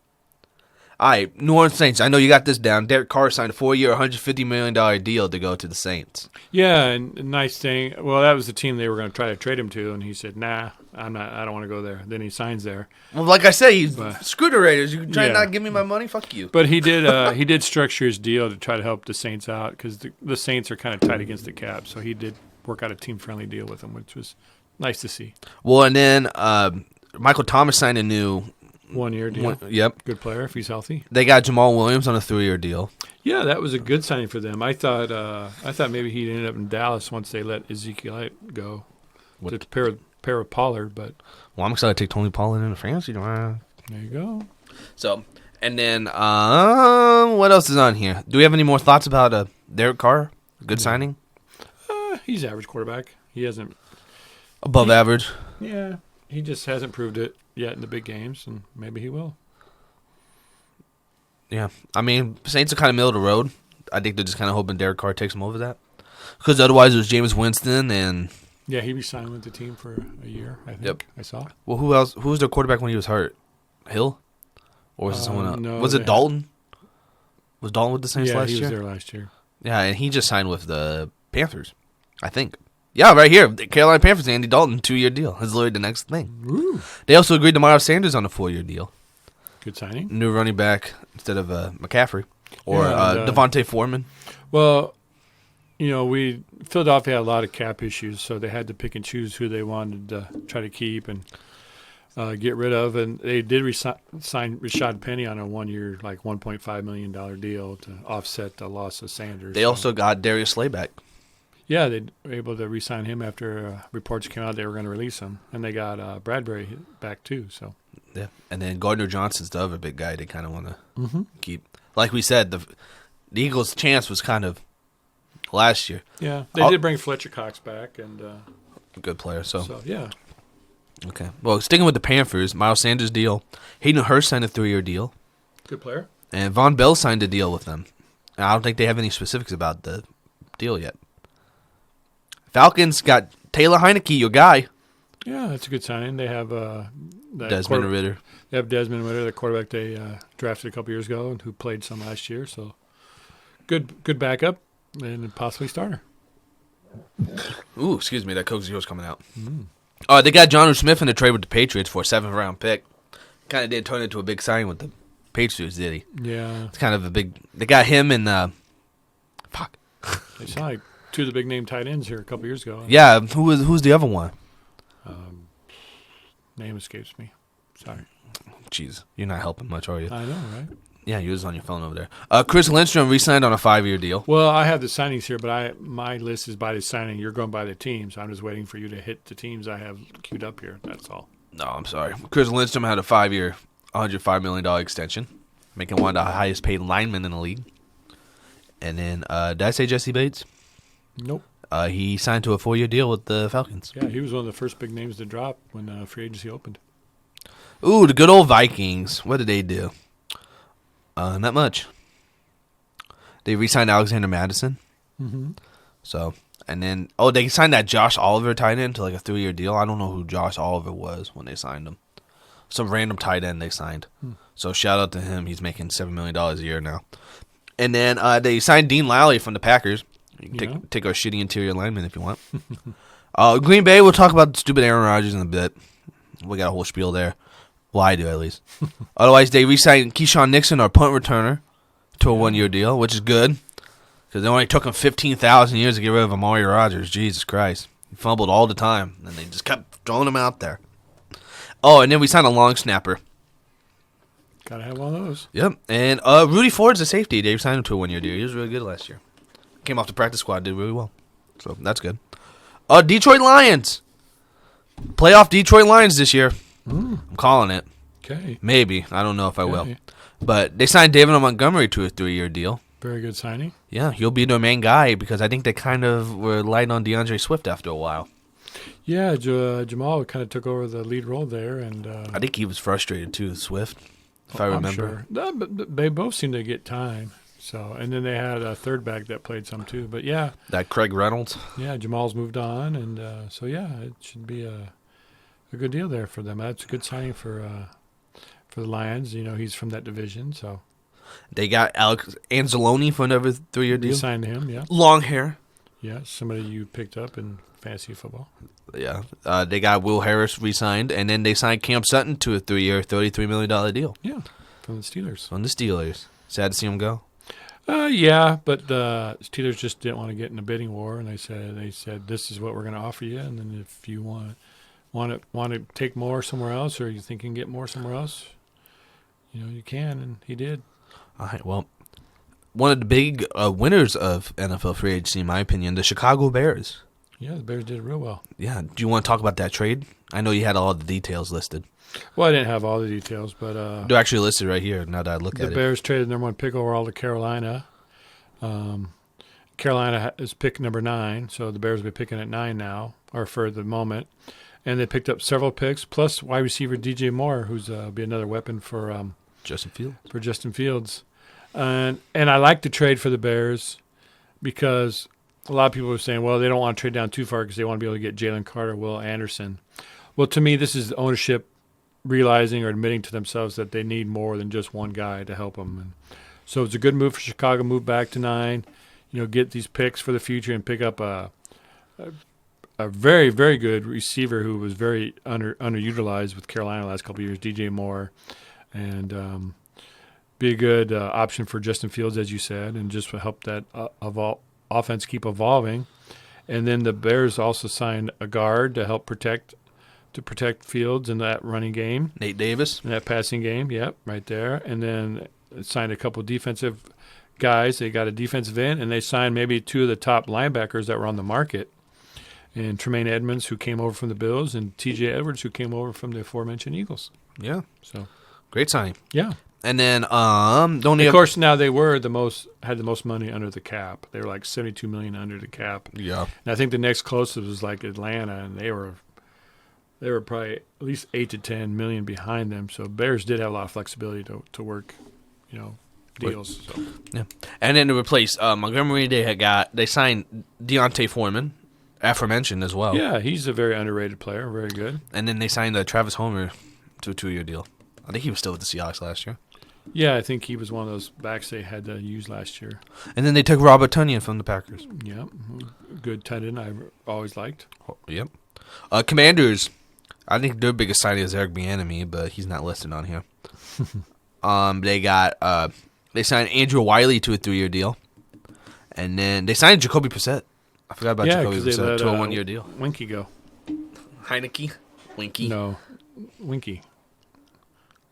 All right, New Orleans Saints. I know you got this down. Derek Carr signed a 4-year, $150 million deal to go to the Saints. Yeah, and a nice thing. Well, that was the team they were going to try to trade him to, and he said, "Nah, I'm not. I don't want to go there." Then he signs there. Well, like I said, But- screw the Raiders. You try Yeah. not to give me my money? Fuck you. But he did structure his deal to try to help the Saints out because the Saints are kind of tight against the cap. So he did work out a team-friendly deal with them, which was nice to see. Well, and then Michael Thomas signed a new 1-year deal. Yep. Good player if he's healthy. They got Jamal Williams on a 3-year deal. Yeah, that was a good signing for them. I thought maybe he'd end up in Dallas once they let Ezekiel go to pair with Pollard, but Well, I'm excited to take Tony Pollard in the fantasy. there you go. So, and then what else is on here? Do we have any more thoughts about Derek Carr? Good signing? He's average quarterback. He hasn't. Above average. Yeah, he just hasn't proved it yet in the big games, and maybe he will. Yeah. I mean, Saints are kind of middle of the road. I think they're just kind of hoping Derek Carr takes them over that. Because otherwise it was Jameis Winston and... Yeah, he re-signed with the team for a year, I think. Yep. I saw. Well, who else? Who was their quarterback when he was hurt? Hill? Or was it someone else? no, Was they it had- Dalton? Was Dalton with the Saints Yeah, last he was year? there last year. Yeah, and he just signed with the Panthers, I think. Yeah, right here. The Carolina Panthers, Andy Dalton, 2-year deal. That's literally the next thing. Woo. They also agreed to Miles Sanders on a 4-year deal. Good signing. New running back instead of McCaffrey. Or Yeah, and, Devontae Foreman. Well, Philadelphia had a lot of cap issues, so they had to pick and choose who they wanted to try to keep and get rid of. And they did sign Rashad Penny on a 1-year, like $1.5 million deal to offset the loss of Sanders. They also got Darius Slay back. Yeah, they were able to re-sign him after reports came out they were going to release him. And they got Bradbury back, too. So Yeah, and then Gardner Johnson's the other big guy they kind of want to keep. Like we said, the Eagles' chance was kind of last year. yeah, they did bring Fletcher Cox back. And Good player, so, yeah. Okay. Well, sticking with the Panthers, Miles Sanders deal. Hayden Hurst signed a 3-year deal. Good player. And Von Bell signed a deal with them. And I don't think they have any specifics about the deal yet. Falcons got Taylor Heineke, your guy. Yeah, that's a good signing. They have Desmond Ritter. They have Desmond Ritter, the quarterback they drafted a couple years ago, and who played some last year. So good backup and possibly starter. Ooh, excuse me, that Coke Zero's coming out. They got Jonnu Smith in a trade with the Patriots for a 7th-round pick. Kind of did turn into a big signing with the Patriots, did he? Yeah, It's kind of a big... They got him and... fuck. they signed like 2 of the big name tight ends here a couple years ago. Yeah, who's the other one? Name escapes me. Sorry. Jeez, you're not helping much, are you? I know, right? Yeah, you was on your phone over there. Chris Lindstrom re-signed on a 5-year deal. Well, I have the signings here, but my list is by the signing. You're going by the teams. I'm just waiting for you to hit the teams I have queued up here. That's all. No, I'm sorry. Chris Lindstrom had a 5-year, $105 million extension, making one of the highest paid linemen in the league. And then, did I say Jesse Bates? Nope. He signed to a 4-year deal with the Falcons. Yeah, he was one of the first big names to drop when free agency opened. Ooh, the good old Vikings. What did they do? Not much. They re-signed Alexander Madison. Mm-hmm. So, and then, they signed that Josh Oliver tight end to like a 3-year deal. I don't know who Josh Oliver was when they signed him. Some random tight end they signed. So shout out to him. He's making $7 million a year now. And then they signed Dean Lally from the Packers. You can take our shitty interior lineman if you want. Green Bay, we'll talk about stupid Aaron Rodgers in a bit. We got a whole spiel there. Well, I do, at least. Otherwise, they re-signed Keyshawn Nixon, our punt returner, to a 1-year deal, which is good. Because it only took him 15,000 years to get rid of Amari Rodgers. Jesus Christ. He fumbled all the time, and they just kept throwing him out there. Oh, and then we signed a long snapper. Gotta have one of those. Yep. And Rudy Ford's a safety. They signed him to a 1-year deal. He was really good last year. Came off the practice squad, did really well. So that's good. Detroit Lions. Playoff Detroit Lions this year. I'm calling it. Okay. Maybe. I don't know if I will. Okay. But they signed David Montgomery to a 3-year deal. Very good signing. Yeah, he'll be their main guy because I think they kind of were light on DeAndre Swift after a while. Yeah, Jamal kind of took over the lead role there, and I think he was frustrated too, Swift, if I I'm remember. sure. No, but they both seem to get time. So, and then they had a third back that played some too. But yeah, That Craig Reynolds. Jamal's moved on, and so yeah, it should be a a good deal there for them. That's a good signing for the Lions. He's from that division, so They got Alex Anzalone for another 3-year they deal. signed him. Yeah, Long hair. yeah, somebody you picked up in fantasy football. Yeah. They got Will Harris re-signed, and then they signed Cam Sutton to a 3-year, $33 million deal Yeah, from the Steelers. from the Steelers. Sad to see him go. Yeah, but the Steelers just didn't want to get in a bidding war, and they said this is what we're going to offer you, and then if you want to take more somewhere else, or you think you can get more somewhere else, you can, and he did. All right, well, one of the big winners of NFL free agency, in my opinion, the Chicago Bears. Yeah, the Bears did real well. Yeah, do you want to talk about that trade? I know you had all the details listed. Well, I didn't have all the details, but They're actually listed right here now that I look the at Bears traded number 1 pick overall to Carolina. Carolina is pick number 9, so the Bears will be picking at 9 now, or for the moment. And they picked up several picks, plus wide receiver DJ Moore, who's be another weapon for Justin Fields. Justin Fields. And I like the trade for the Bears because a lot of people are saying, well, they don't want to trade down too far because they want to be able to get Jalen Carter, Will Anderson. Well, to me, this is ownership realizing or admitting to themselves that they need more than just one guy to help them. And so it's a good move for Chicago, move back to 9, get these picks for the future and pick up a very, very good receiver who was very underutilized with Carolina the last couple of years, DJ Moore, and be a good option for Justin Fields, as you said, and just help that offense keep evolving. And then the Bears also signed a guard to help protect Fields in that running game. Nate Davis. In that passing game, yep, right there. And then signed a couple defensive guys. They got a defensive end, and they signed maybe 2 of the top linebackers that were on the market. And Tremaine Edmonds, who came over from the Bills, and T.J. Edwards, who came over from the aforementioned Eagles. Yeah. So Great signing. yeah. And then Of course, now they had the most money under the cap. They were like $72 million under the cap. Yeah. And I think the next closest was like Atlanta, and they were probably at least $8 to $10 million behind them. So Bears did have a lot of flexibility to work, deals. So. Yeah. And then to replace Montgomery, they signed Deontay Foreman, aforementioned as well. Yeah, he's a very underrated player, very good. And then they signed Travis Homer to a 2-year deal. I think he was still with the Seahawks last year. Yeah, I think he was one of those backs they had to use last year. And then they took Robert Tonyan from the Packers. Yeah, good tight end I've always liked. Oh, yep. Commanders, I think their biggest signing is Eric Bieniemy, but he's not listed on here. They signed Andrew Wiley to a 3-year deal. And then they signed Jacoby Brissett. I forgot about Jacoby Brissett to a 1-year deal. Winky go. Heineke? Winky? No, Winky.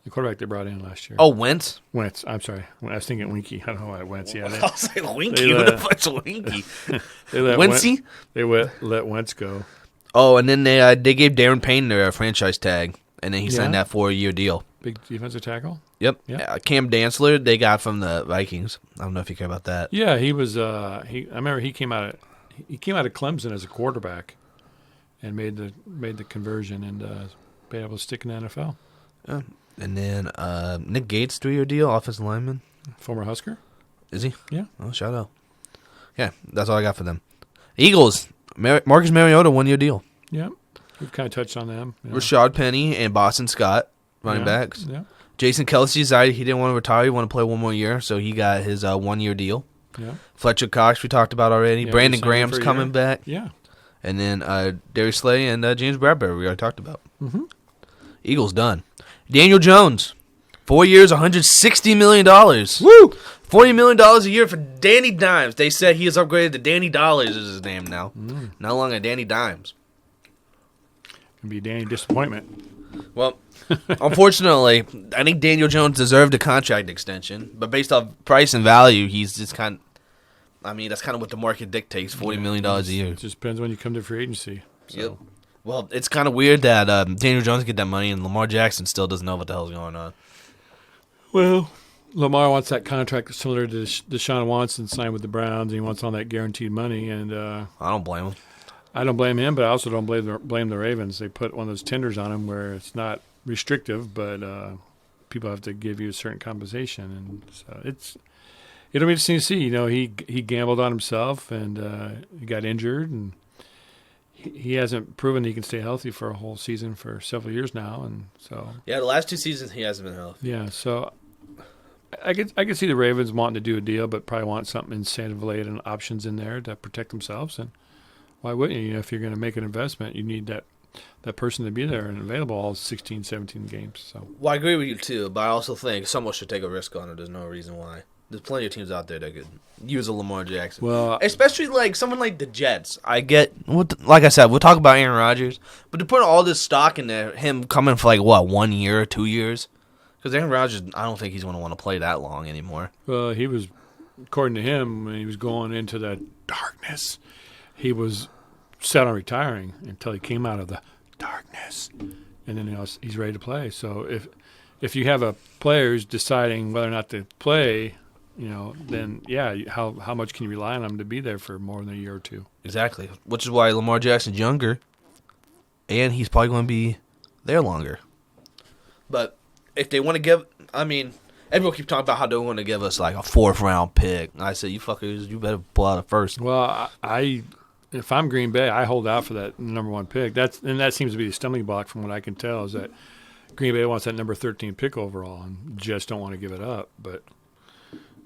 The quarterback they brought in last year. Oh, Wentz? Wentz. I'm sorry. I was thinking Winky. I don't know why Wentz. Yeah, I was like, Winky? Who the fuck's Winky? Wency? They let Wentz go. Oh, and then they gave Darren Payne their franchise tag, and then he signed that for a 1-year deal. Big defensive tackle? Yep. Yeah. Cam Dantzler, they got from the Vikings. I don't know if you care about that. Yeah, he was. I remember he came out of Clemson as a quarterback, and made the conversion and been able to stick in the NFL. Yeah. And then Nick Gates, 3-year deal, offensive lineman. Former Husker. Is he? Yeah. Oh, shout out. Yeah, that's all I got for them. Eagles, Marcus Mariota, 1-year deal. Yeah, we've kind of touched on them. Rashad Penny and Boston Scott, running backs. Yeah. Jason Kelsey decided he didn't want to retire. He wanted to play 1 more year, so he got his 1-year deal. Yeah. Fletcher Cox, we talked about already. Yeah, Brandon Graham's coming back. Yeah. And then Darius Slay and James Bradbury, we already talked about. Mm-hmm. Eagles done. Daniel Jones, 4 years, $160 million. Woo! $40 million a year for Danny Dimes. They said he is upgraded to Danny Dollars is his name now. No longer Danny Dimes. Can be Danny Disappointment. Well, unfortunately, I think Daniel Jones deserved a contract extension, but based off price and value, he's just kind of, that's kind of what the market dictates, $40 million a year. It just depends when you come to free agency. So. Yep. Well, it's kind of weird that Daniel Jones get that money and Lamar Jackson still doesn't know what the hell's going on. Well, Lamar wants that contract similar to Deshaun Watson signed with the Browns, and he wants all that guaranteed money. And I don't blame him. I don't blame him, but I also don't blame the Ravens. They put one of those tenders on him where it's not restrictive, but people have to give you a certain compensation, and so it'll be interesting to see. He gambled on himself, and he got injured, and he hasn't proven he can stay healthy for a whole season for several years now, and so Yeah, the last 2 seasons he hasn't been healthy. yeah. So I could see the Ravens wanting to do a deal, but probably want something incentive-related and options in there to protect themselves. And why wouldn't you? You know, if you're going to make an investment, you need that person to be there and available all 16, 17 games. So Well, I agree with you too, but I also think someone should take a risk on it. There's no reason why. There's plenty of teams out there that could use a Lamar Jackson. well, Especially like someone like the Jets. I get, like I said, we'll talk about Aaron Rodgers, but to put all this stock in there, him coming for like what, 1 year, 2 years? Because Aaron Rodgers, I don't think he's going to want to play that long anymore. well, he was, according to him, when he was going into that darkness, he was set on retiring until he came out of the darkness, and then he's ready to play. So if you have a player who's deciding whether or not to play, then yeah, how much can you rely on him to be there for more than a year or two? Exactly, which is why Lamar Jackson's younger, and he's probably going to be there longer. But if they want to give, everyone keeps talking about how they want to give us like a 4th-round pick. I said, you fuckers, you better pull out a first. Well, if I'm Green Bay, I hold out for that number 1 pick. That seems to be the stumbling block from what I can tell is that Green Bay wants that number 13 pick overall and just don't want to give it up. But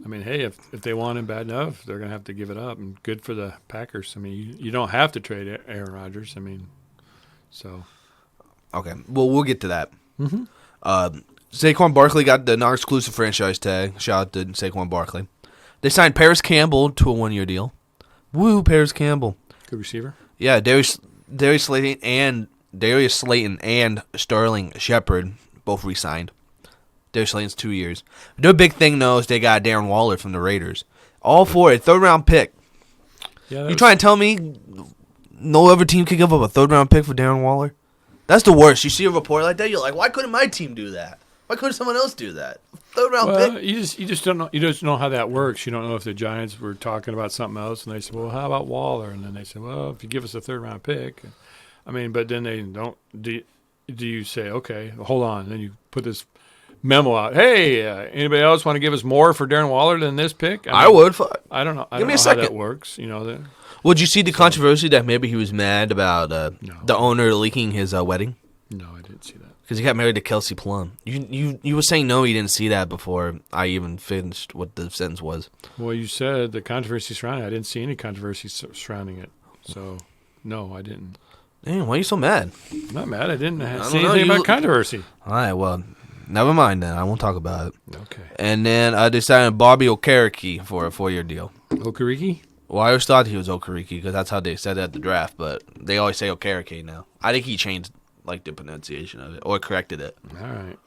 hey, if they want him bad enough, they're going to have to give it up. And good for the Packers. You don't have to trade Aaron Rodgers. So. Okay, well, we'll get to that. Mm-hmm. Saquon Barkley got the non-exclusive franchise tag. Shout out to Saquon Barkley. They signed Paris Campbell to a 1-year deal. Woo, Paris Campbell. Good receiver. Yeah, Darius Slayton and Sterling Shepard both re-signed. Darius Slayton's 2 years. Their big thing, though, is they got Darren Waller from the Raiders. All for a 3rd-round pick. Yeah, You trying to tell me no other team could give up a 3rd-round pick for Darren Waller? That's the worst. You see a report like that, you're like, why couldn't my team do that? Why couldn't someone else do that? 3rd-round pick? You just don't know. You just know how that works. You don't know if the Giants were talking about something else, and they said, "Well, how about Waller?" And then they said, "Well, if you give us a 3rd-round pick," but then they don't. Do you say, "Okay, hold on"? And then you put this memo out. Hey, anybody else want to give us more for Darren Waller than this pick? I would. Fuck. I don't know. Give me a second. How that works. Would you see the controversy that maybe he was mad about the owner leaking his wedding? No, I didn't see that. Because he got married to Kelsey Plum. You were saying no, you didn't see that before I even finished what the sentence was. Well, you said the controversy surrounding it. I didn't see any controversy surrounding it. So, no, I didn't. Damn, why are you so mad? I'm not mad. I didn't see know, anything about controversy. All right, well, never mind then. I won't talk about it. Okay. And then they signed Bobby Okereke for a 4-year deal. Okereke? Well, I always thought he was Okereke because that's how they said it at the draft, but they always say Okereke now. I think he changed the pronunciation of it or corrected it. All right.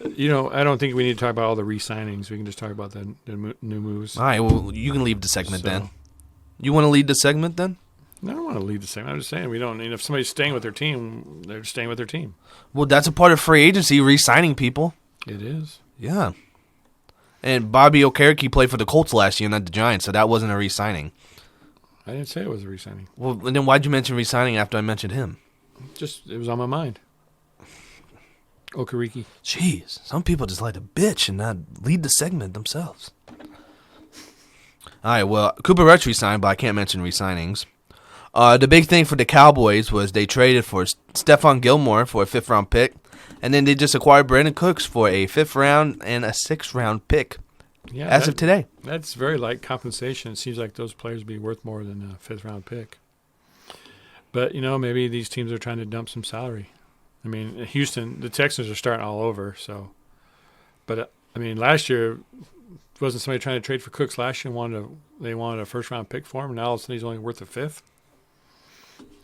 I don't think we need to talk about all the re-signings. We can just talk about the new moves. All right, well, you can leave the segment then. You want to lead the segment then? I don't want to lead the segment. I'm just saying we don't. If somebody's staying with their team, they're staying with their team. Well, that's a part of free agency, re-signing people. It is. Yeah. And Bobby Okereke played for the Colts last year, not the Giants, so that wasn't a re-signing. I didn't say it was a re-signing. Well, and then why'd you mention re-signing after I mentioned him? It was on my mind. Okereke. Jeez, some people just like to bitch and not lead the segment themselves. All right, well, Cooper Rush re-signed, but I can't mention re-signings. The big thing for the Cowboys was they traded for Stephon Gilmore for a 5th-round pick, and then they just acquired Brandon Cooks for a 5th-round and a 6th-round pick as of today. That's very light compensation. It seems like those players would be worth more than a 5th-round pick. But, maybe these teams are trying to dump some salary. Houston, the Texans are starting all over. So, but last year, wasn't somebody trying to trade for Cooks last year? They wanted a 1st-round pick for him, and now all of a sudden he's only worth a 5th.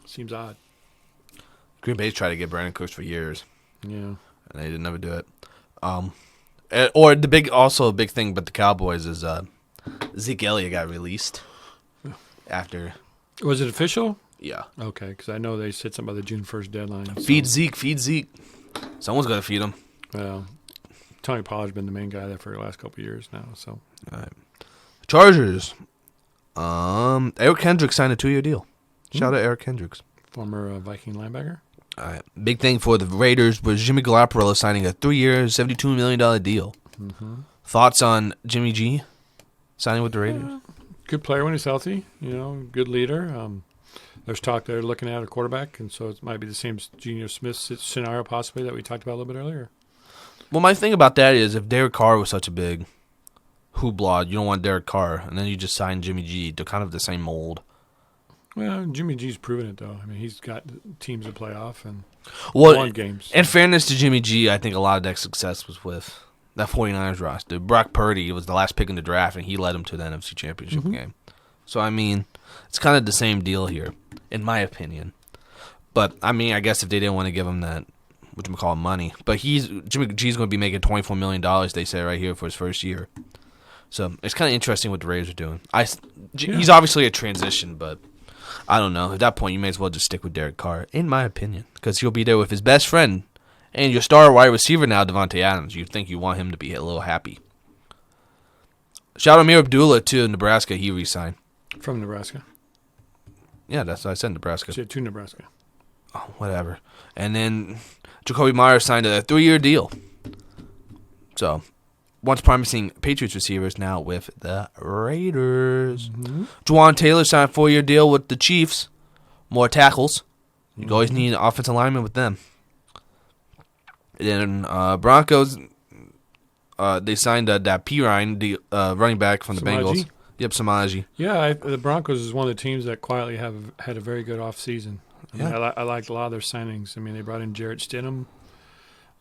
Seems odd. Green Bay's tried to get Brandon Cooks for years. Yeah, and they didn't never do it. Or a big thing, but the Cowboys is Zeke Elliott got released after. Was it official? Yeah. Okay, because I know they said something about the June 1st deadline. Feed Zeke. Someone's got to feed him. Well, Tony Pollard's been the main guy there for the last couple of years now. So, all right. Chargers. Eric Kendricks signed a 2-year deal. Shout out Eric Kendricks, former Viking linebacker. All right. Big thing for the Raiders was Jimmy Garoppolo signing a 3-year, $72 million deal. Mm-hmm. Thoughts on Jimmy G signing with the Raiders? Good player when he's healthy. Good leader. There's talk they're looking at a quarterback, and so it might be the same Geno Smith scenario possibly that we talked about a little bit earlier. Well, my thing about that is if Derek Carr was such a big hoopla, you don't want Derek Carr, and then you just sign Jimmy G. They're kind of the same mold. Well, Jimmy G's proven it, though. I mean, he's got teams to play off and Well, won games. in fairness to Jimmy G, I think a lot of that success was with that 49ers roster. Brock Purdy was the last pick in the draft, and he led them to the NFC Championship game. So, I mean, it's kind of the same deal here, in my opinion. But, I mean, I guess if they didn't want to give him that, whatchamacallit, money. But Jimmy G's going to be making $24 million, they say right here, for his first year. So, it's kind of interesting what the Raiders are doing. He's obviously a transition, but I don't know. At that point, you may as well just stick with Derek Carr, in my opinion, because he'll be there with his best friend and your star wide receiver now, Devontae Adams. You'd think you want him to be a little happy. Shout out Amir Abdullah to Nebraska. He re-signed. From Nebraska. Yeah, that's what I said, Nebraska. To Nebraska. Oh, whatever. And then Jacoby Myers signed a 3-year deal. So, once promising Patriots receivers now with the Raiders. Juwan Taylor signed a 4-year deal with the Chiefs. More tackles. You always need an offensive lineman with them. And then Broncos, they signed that Pirine, the running back from the Bengals. Yep, Samaji. Yeah, the Broncos is one of the teams that quietly have had a very good offseason. I mean, I liked a lot of their signings. I mean, they brought in Jarrett Stidham.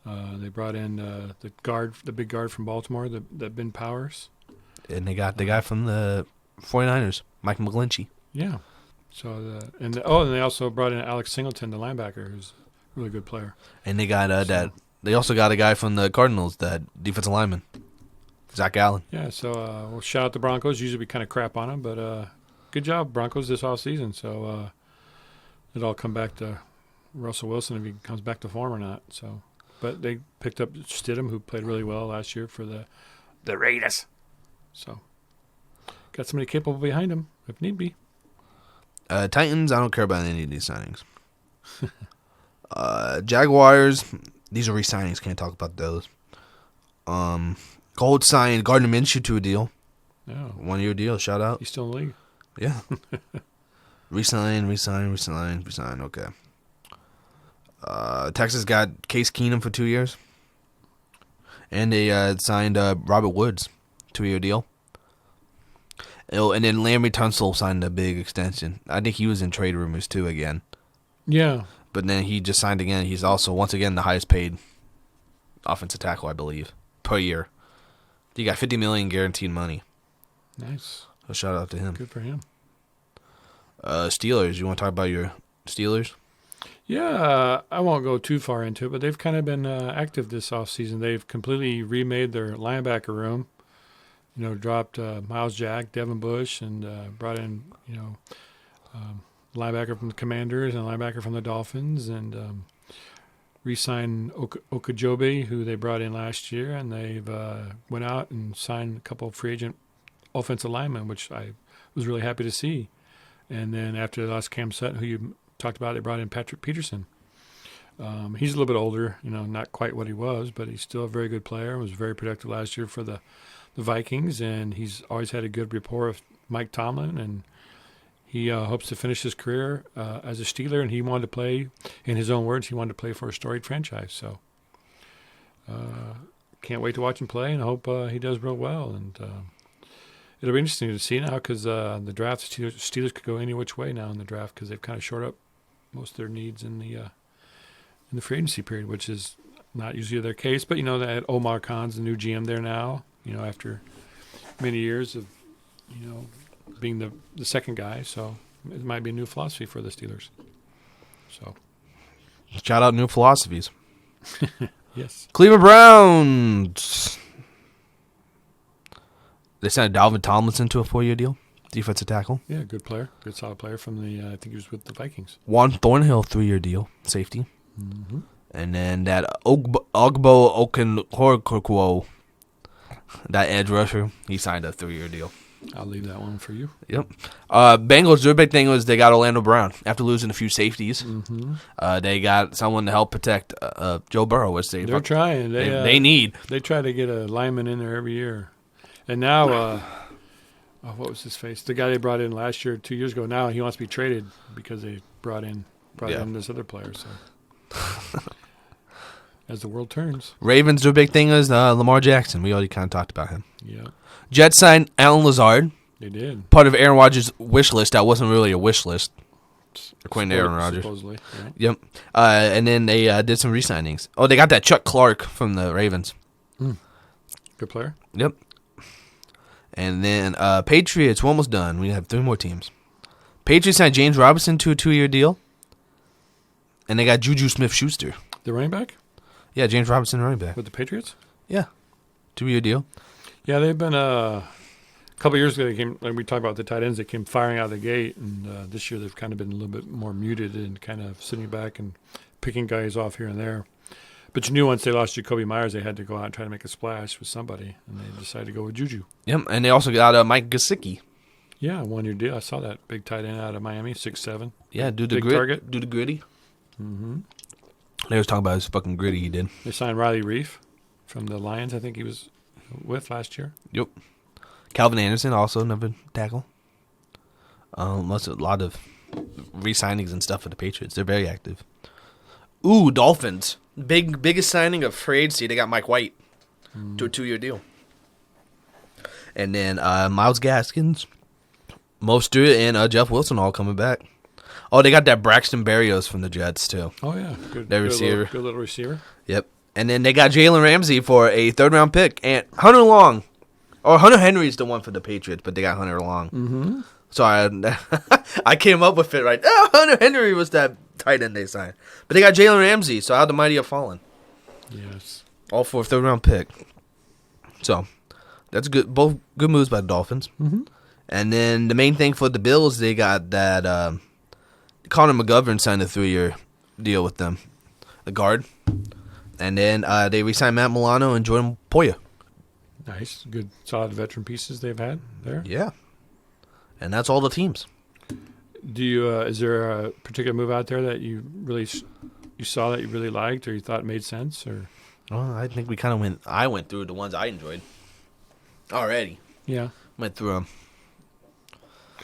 They brought in the big guard from Baltimore, the Ben Powers. And they got the guy from the 49ers, Mike McGlinchey. Yeah. So and they also brought in Alex Singleton, the linebacker, who's a really good player. And they got that. They also got a guy from the Cardinals, that defensive lineman, Zach Allen. Yeah. So we'll shout out the Broncos. Usually we kind of crap on them, but good job, Broncos, this offseason. So it'll all come back to Russell Wilson if he comes back to form or not. So, but they picked up Stidham, who played really well last year for the Raiders. So got somebody capable behind him if need be. Titans, I don't care about any of these signings. Jaguars, these are re-signings. Can't talk about those. Colts signed Gardner Minshew to a deal. Yeah. 1-year deal. Shout out. He's still in the league. Yeah. Resign. Okay. Texas got Case Keenum for 2 years. And they signed Robert Woods, 2-year deal. And then Laremy Tunsil signed a big extension. I think he was in trade rumors too again. Yeah. But then he just signed again. He's also, once again, the highest paid offensive tackle, I believe, per year. He got $50 million guaranteed money. Nice. So shout out to him. Good for him. Steelers. You want to talk about your Steelers? Yeah, I won't go too far into it, but they've kind of been active this offseason. They've completely remade their linebacker room. Dropped Miles Jack, Devin Bush, and brought in, linebacker from the Commanders and linebacker from the Dolphins, and re-signed Okajobe, who they brought in last year, and they've went out and signed a couple of free agent offensive linemen, which I was really happy to see. And then after they lost Cam Sutton, who you talked about, they brought in Patrick Peterson. He's a little bit older, not quite what he was, but he's still a very good player. Was very productive last year for the Vikings, and he's always had a good rapport with Mike Tomlin, and he hopes to finish his career as a Steeler, and he wanted to play, in his own words, he wanted to play for a storied franchise. So can't wait to watch him play, and I hope he does real well. And it'll be interesting to see now because the draft, Steelers could go any which way now in the draft because they've kind of shored up most of their needs in the free agency period, which is not usually their case. But, that Omar Khan's the new GM there now, after many years of, being the second guy. So it might be a new philosophy for the Steelers. So Shout out new philosophies. Yes. Cleveland Browns. They signed Dalvin Tomlinson to a 4-year deal. Defensive tackle. Yeah, good player. Good solid player from I think he was with the Vikings. Juan Thornhill, 3-year deal. Safety. Mm-hmm. And then that Ogbo Okenhorkwo, that edge rusher, he signed a 3-year deal. I'll leave that one for you. Yep. Bengals, their big thing was they got Orlando Brown. After losing a few safeties, they got someone to help protect Joe Burrow, which they're trying. They need. They try to get a lineman in there every year. And now what was his face? The guy they brought in last year, 2 years ago. Now he wants to be traded because they brought in this other player. So as the world turns, Ravens, their big thing is Lamar Jackson. We already kind of talked about him. Yeah, Jets signed Alan Lazard, they did. part of Aaron Rodgers' wish list. That wasn't really a wish list, according to Aaron Rodgers. Supposedly, yeah. Yep. And then they did some re-signings. Oh, they got that Chuck Clark from the Ravens. Good player. Yep. And then Patriots, we're almost done. We have 3 more teams. Patriots signed James Robinson to a 2-year deal. And they got Juju Smith-Schuster. The running back Yeah, James Robinson, running back. with the Patriots. Yeah. 2-year deal. Yeah, they've been a couple of years ago. They came, like we talked about the tight ends. They came firing out of the gate, and this year they've kind of been a little bit more muted and kind of sitting back and picking guys off here and there. But you knew once they lost Jacoby Myers, they had to go out and try to make a splash with somebody, and they decided to go with Juju. Yep. And they also got Mike Gesicki. Yeah, 1-year deal. I saw that big tight end out of Miami, 6'7". Yeah, do the Big grit. target. Do the gritty. Mm-hmm. They was talking about his fucking gritty he did. They signed Riley Reif from the Lions. I think he was with last year. Yep. Calvin Anderson, also another tackle. A lot of re-signings and stuff for the Patriots. They're very active. Ooh, Dolphins. Biggest signing of free agency. They got Mike White to a 2-year deal. And then Myles Gaskins, Mostert, and Jeff Wilson all coming back. Oh, they got that Braxton Berrios from the Jets, too. Oh, yeah. Good receiver. Good little receiver. Yep. And then they got Jalen Ramsey for a 3rd-round pick. And Hunter Long. Or Hunter Henry's the one for the Patriots, but they got Hunter Long. Mm-hmm. So I came up with it right. Oh, Hunter Henry was that tight end they signed. But they got Jalen Ramsey, so how the mighty have fallen. Yes. All for a 3rd-round pick. So that's good. Both good moves by the Dolphins. Mm-hmm. And then the main thing for the Bills, they got that Connor McGovern signed a 3-year deal with them, the guard. And then they re-signed Matt Milano and Jordan Poyer. Nice. Good, solid veteran pieces they've had there. Yeah. And that's all the teams. Do you? Is there a particular move out there that you really you saw that you really liked, or you thought made sense, or? Well, I think we kind of went. I went through the ones I enjoyed already. Yeah. Went through them.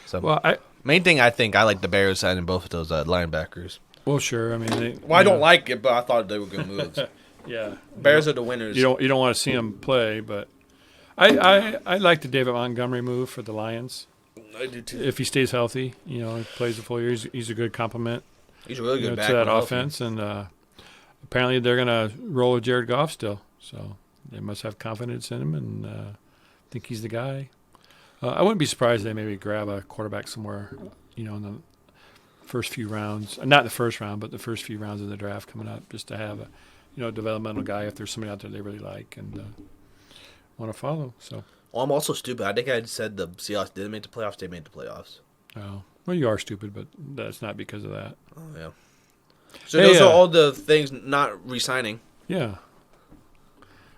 So, Well, main thing I think I like the Bears signing both of those linebackers. Well, sure. I mean, I don't like it, but I thought they were good moves. Yeah. Bears are the winners. You don't want to see them play, but I like the David Montgomery move for the Lions. I do too. If he stays healthy, he plays the full year. He's a good complement. He's a really good back to that when offense, and apparently they're gonna roll with Jared Goff still. So they must have confidence in him, and think he's the guy. I wouldn't be surprised if they maybe grab a quarterback somewhere, in the first few rounds. Not the first round, but the first few rounds of the draft coming up, just to have a developmental guy if there's somebody out there they really like and want to follow. So. Well, I'm also stupid. I think I said the Seahawks didn't make the playoffs. They made the playoffs. Oh, well, you are stupid, but that's not because of that. Oh, yeah. So those are all the things not re-signing. Yeah.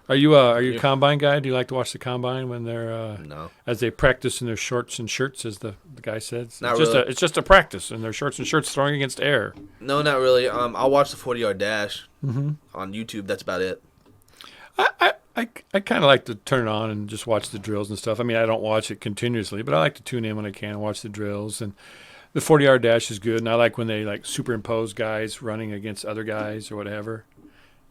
Are you a combine guy? Do you like to watch the combine when they're no, as they practice in their shorts and shirts, as the guy said? It's just a practice in their shorts and shirts throwing against air. No, not really. I'll watch the 40-yard dash on YouTube. That's about it. I kind of like to turn it on and just watch the drills and stuff. I mean, I don't watch it continuously, but I like to tune in when I can and watch the drills. And the 40-yard dash is good. And I like when they superimpose guys running against other guys or whatever,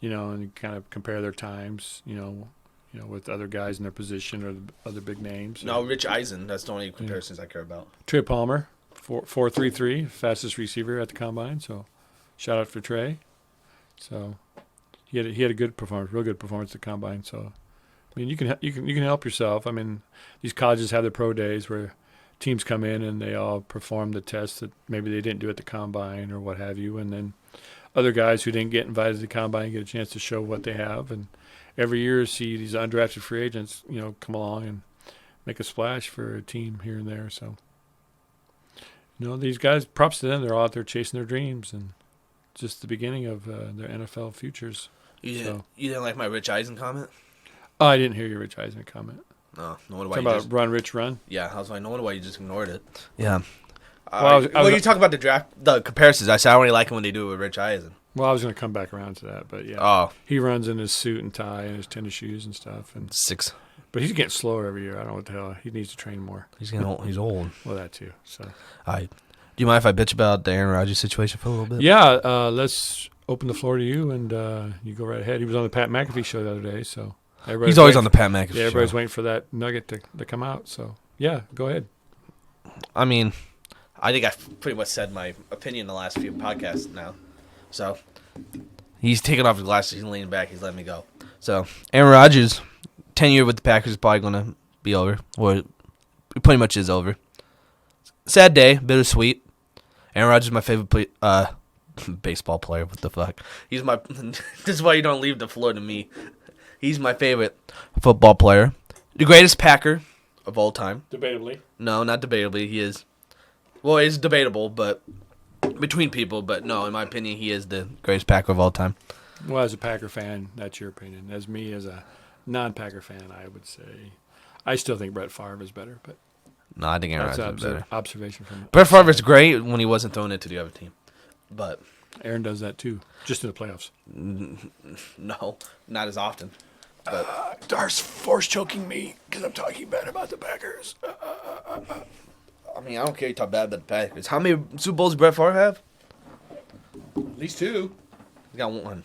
and kind of compare their times, with other guys in their position or the other big names. No, Rich Eisen. That's the only comparisons I care about. Trey Palmer, 4.33, fastest receiver at the combine. So, shout out for Trey. So. He had a good performance, real good performance at the combine. So, I mean, you can help yourself. I mean, these colleges have their pro days where teams come in and they all perform the tests that maybe they didn't do at the combine or what have you, and then other guys who didn't get invited to the combine get a chance to show what they have. And every year, see these undrafted free agents, come along and make a splash for a team here and there. So, these guys, props to them. They're all out there chasing their dreams, and just the beginning of their NFL futures. You didn't like my Rich Eisen comment? Oh, I didn't hear your Rich Eisen comment. No wonder why. Talking about run, Rich, run. Yeah, I was like, no wonder why you just ignored it. Yeah. Well, you talk about the comparisons. I said I only like it when they do it with Rich Eisen. Well, I was going to come back around to that, but yeah. Oh. He runs in his suit and tie and his tennis shoes and stuff. And 6'5". But he's getting slower every year. I don't know what the hell. He needs to train more. He's old. Well, that too. So. All right. Do you mind if I bitch about the Aaron Rodgers situation for a little bit? Yeah, let's open the floor to you, and you go right ahead. He was on the Pat McAfee show the other day, so he's always on the Pat McAfee show. Yeah, everybody's waiting for that nugget to come out. So, yeah, go ahead. I mean, I think I've pretty much said my opinion in the last few podcasts now. So, he's taking off his glasses. He's leaning back. He's letting me go. So, Aaron Rodgers, tenure with the Packers is probably going to be over. Or it pretty much is over. Sad day. Bittersweet. Aaron Rodgers is my favorite baseball player. What the fuck? He's my. This is why you don't leave the floor to me. He's my favorite football player. The greatest Packer of all time. Debatably. No, not debatably. He is. Well, it's debatable, but between people. But no, in my opinion, he is the greatest Packer of all time. Well, as a Packer fan, that's your opinion. As me, as a non-Packer fan, I would say I still think Brett Favre is better. But no, I think Aaron that's Rodgers is better. Observation from Brett Favre is great when he wasn't throwing it to the other team, but Aaron does that too, just in the playoffs. No, not as often. But Dar's force choking me because I'm talking bad about the Packers. I mean, I don't care you talk bad about the Packers. How many Super Bowls does Brett Favre have? At least 2. He got 1.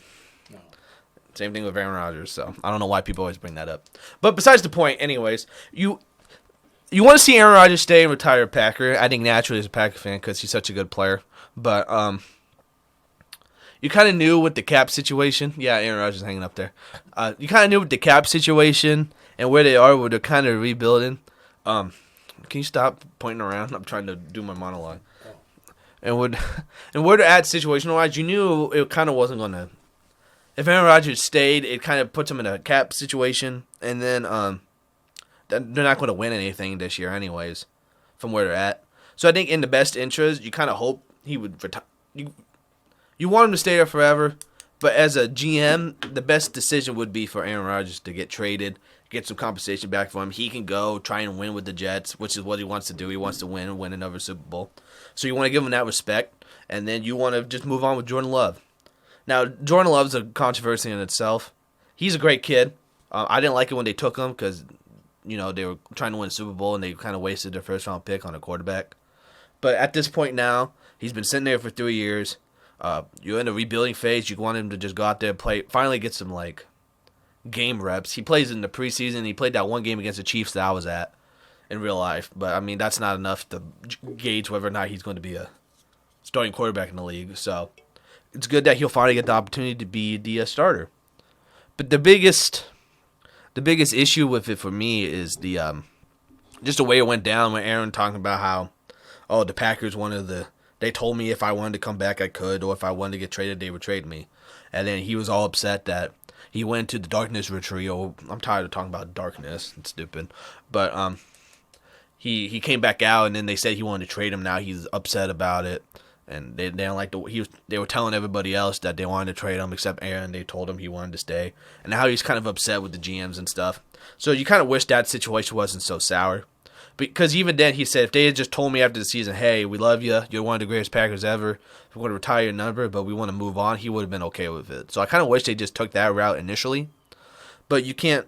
No. Same thing with Aaron Rodgers, so I don't know why people always bring that up. But besides the point, anyways, you want to see Aaron Rodgers stay and retire a Packer. I think naturally as a Packer fan because he's such a good player. But you kind of knew with the cap situation. Yeah, Aaron Rodgers is hanging up there. You kind of knew with the cap situation and where they are, where they're kind of rebuilding. Can you stop pointing around? I'm trying to do my monologue. And where they're at situation-wise, you knew it kind of wasn't going to. If Aaron Rodgers stayed, it kind of puts him in a cap situation, and then they're not going to win anything this year, anyways, from where they're at. So I think in the best interest, you kind of hope he would retire. You want him to stay there forever, but as a GM, the best decision would be for Aaron Rodgers to get traded, get some compensation back for him. He can go try and win with the Jets, which is what he wants to do. He wants to win another Super Bowl. So you want to give him that respect, and then you want to just move on with Jordan Love. Now, Jordan Love's a controversy in itself. He's a great kid. I didn't like it when they took him because, they were trying to win a Super Bowl, and they kind of wasted their first-round pick on a quarterback. But at this point now, he's been sitting there for 3 years. You're in a rebuilding phase. You want him to just go out there and play, finally get some, game reps. He plays in the preseason. He played that one game against the Chiefs that I was at in real life. But, I mean, that's not enough to gauge whether or not he's going to be a starting quarterback in the league. So it's good that he'll finally get the opportunity to be the starter. But the biggest issue with it for me is the just the way it went down when Aaron talking about how, the Packers they told me if I wanted to come back I could, or if I wanted to get traded they would trade me. And then he was all upset that he went to the darkness retreat. I'm tired of talking about darkness. It's stupid. But he came back out, and then they said he wanted to trade him. Now he's upset about it. And they don't like they were telling everybody else that they wanted to trade him, except Aaron. They told him he wanted to stay. And now he's kind of upset with the GMs and stuff. So you kind of wish that situation wasn't so sour. Because even then, he said, if they had just told me after the season, hey, we love you, you're one of the greatest Packers ever, we're going to retire your number, but we want to move on, he would have been okay with it. So I kind of wish they just took that route initially. But you can't.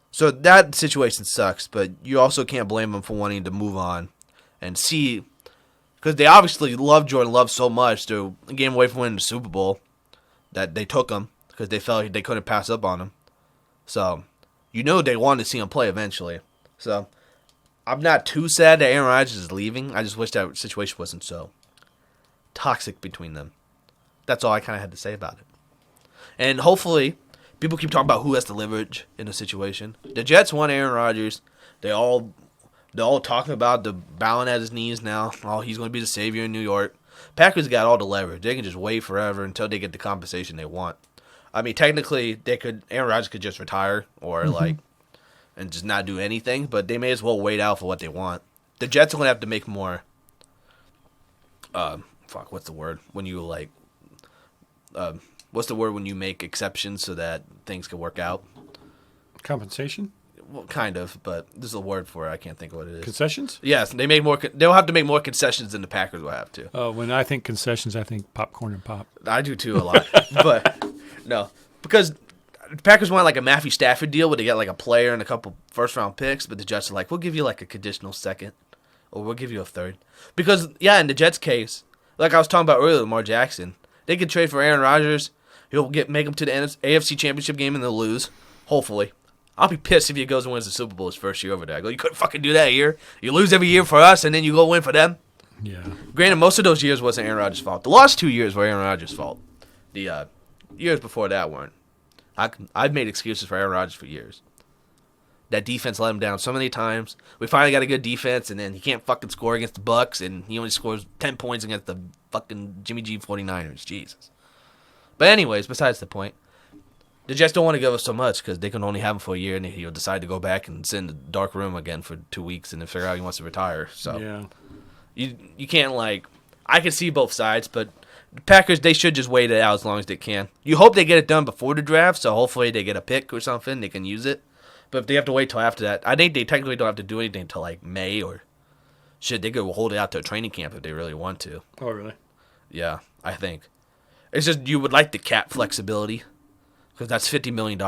So that situation sucks, but you also can't blame them for wanting to move on and see. Because they obviously love Jordan Love so much, they're getting away from winning the Super Bowl, that they took him because they felt they couldn't pass up on him. So you know they wanted to see him play eventually. So I'm not too sad that Aaron Rodgers is leaving. I just wish that situation wasn't so toxic between them. That's all I kind of had to say about it. And hopefully, people keep talking about who has the leverage in the situation. The Jets want Aaron Rodgers. They're all talking about the bowing at his knees now. Oh, he's going to be the savior in New York. Packers got all the leverage. They can just wait forever until they get the compensation they want. I mean, technically, Aaron Rodgers could just retire or and just not do anything, but they may as well wait out for what they want. The Jets are going to have to make more. What's the word when you what's the word when you make exceptions so that things can work out? Compensation? Well, kind of, but there's a word for it. I can't think of what it is. Concessions? Yes, they make more. They'll have to make more concessions than the Packers will have to. When I think concessions, I think popcorn and pop. I do too a lot, but no, because the Packers want like a Matthew Stafford deal where they get like a player and a couple first-round picks, but the Jets are like, we'll give you like a conditional second, or we'll give you a third. Because, yeah, in the Jets' case, like I was talking about earlier, Lamar Jackson, they could trade for Aaron Rodgers. He'll make them to the AFC Championship game and they'll lose, hopefully. I'll be pissed if he goes and wins the Super Bowl his first year over there. I go, you couldn't fucking do that here. You lose every year for us, and then you go win for them. Yeah. Granted, most of those years wasn't Aaron Rodgers' fault. The last 2 years were Aaron Rodgers' fault. The years before that weren't. I've made excuses for Aaron Rodgers for years. That defense let him down so many times. We finally got a good defense, and then he can't fucking score against the Bucks, and he only scores 10 points against the fucking Jimmy G 49ers. Jesus. But anyways, besides the point, the Jets don't want to give us so much because they can only have him for a year, and he'll decide to go back and sit in the dark room again for 2 weeks and then figure out he wants to retire. So Yeah. you can't, like, I can see both sides, but the Packers, they should just wait it out as long as they can. You hope they get it done before the draft, so hopefully they get a pick or something, they can use it. But if they have to wait till after that, I think they technically don't have to do anything until like May or shit. They could hold it out to a training camp if they really want to. Oh, really? Yeah, I think. It's just you would like the cap flexibility because that's $50 million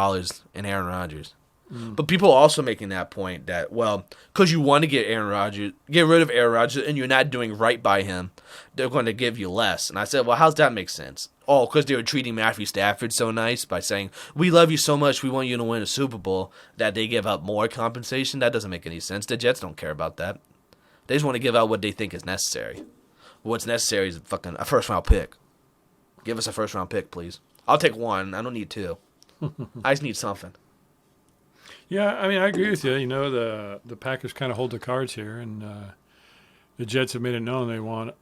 in Aaron Rodgers. But people are also making that point that, well, because you want to get rid of Aaron Rodgers, and you're not doing right by him, they're going to give you less. And I said, well, how's that make sense? Oh, because they were treating Matthew Stafford so nice by saying, we love you so much, we want you to win a Super Bowl, that they give up more compensation? That doesn't make any sense. The Jets don't care about that. They just want to give out what they think is necessary. What's necessary is fucking a first-round pick. Give us a first-round pick, please. I'll take one. I don't need two. I just need something. Yeah, I mean, I agree with you. You know, the Packers kind of hold the cards here, and the Jets have made it known they want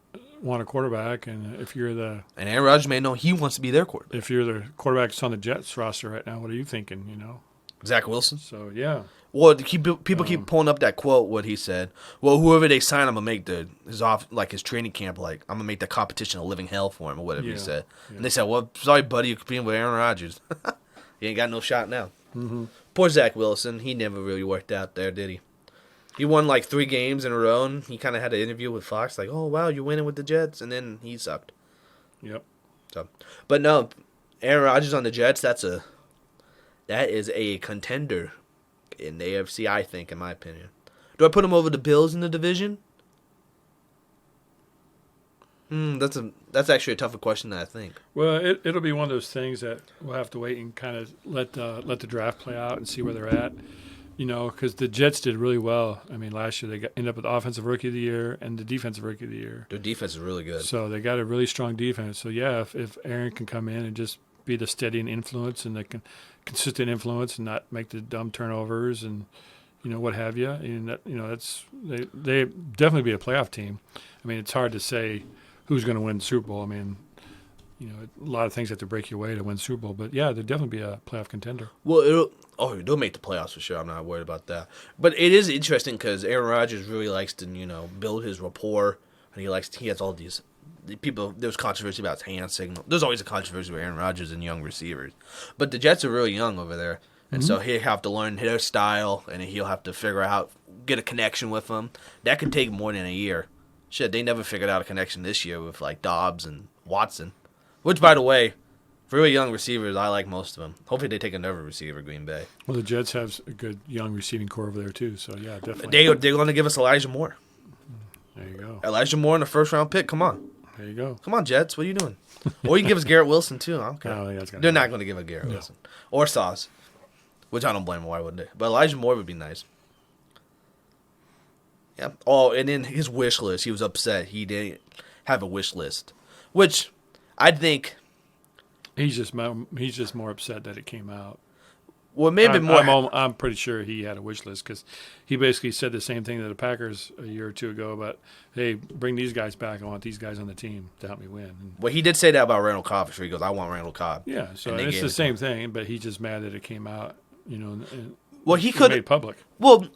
a quarterback. And if you're and Aaron Rodgers may know he wants to be their quarterback. If you're the quarterback that's on the Jets roster right now, what are you thinking? You know, Zach Wilson. So yeah. Well, people keep pulling up that quote. What he said. Well, whoever they sign, I'm gonna make his training camp like I'm gonna make the competition a living hell for him or whatever he said. Yeah. And they said, well, sorry, buddy, you're competing with Aaron Rodgers. You ain't got no shot now. Mm-hmm. Poor Zach Wilson. He never really worked out there, did he? He won like 3 games in a row, and he kind of had an interview with Fox, like, "Oh wow, you're winning with the Jets," and then he sucked. Yep. So, but no, Aaron Rodgers on the Jets. That is a contender in the AFC, I think, in my opinion. Do I put him over the Bills in the division? That's actually a tougher question than I think. Well, it'll be one of those things that we'll have to wait and kind of let the draft play out and see where they're at. You know, because the Jets did really well. I mean, last year they ended up with the Offensive Rookie of the Year and the Defensive Rookie of the Year. Their defense is really good. So they got a really strong defense. So, yeah, if Aaron can come in and just be the steadying influence and the consistent influence and not make the dumb turnovers and, you know, what have you. And, they definitely be a playoff team. I mean, it's hard to say who's going to win the Super Bowl. I mean, you know, a lot of things have to break your way to win the Super Bowl. But, yeah, they'll definitely be a playoff contender. Well, they'll make the playoffs for sure. I'm not worried about that. But it is interesting because Aaron Rodgers really likes to, you know, build his rapport. And he has all these people. There's controversy about his hand signal. There's always a controversy with Aaron Rodgers and young receivers. But the Jets are really young over there. And so he'll have to learn their style, and he'll have to figure out, get a connection with them. That could take more than a year. Shit, they never figured out a connection this year with, like, Dobbs and Watson. Which, by the way, for really young receivers, I like most of them. Hopefully they take another receiver, Green Bay. Well, the Jets have a good young receiving core over there, too. So, yeah, definitely. They're going to give us Elijah Moore. There you go. Elijah Moore in the first-round pick. Come on. There you go. Come on, Jets. What are you doing? Or you can give us Garrett Wilson, too. I don't care. No, they're not going to give a Garrett Wilson. Or Sauce. Which I don't blame them. Why would they? But Elijah Moore would be nice. Yeah. Oh, and then his wish list. He was upset. He didn't have a wish list. Which I think... He's just more upset that it came out. Well, maybe more. I'm pretty sure he had a wish list because he basically said the same thing to the Packers a year or two ago about, hey, bring these guys back. I want these guys on the team to help me win. And, well, he did say that about Randall Cobb. He goes, I want Randall Cobb. Yeah, so it's the same thing, but he's just mad that it came out, you know. And well, he could made public. Well,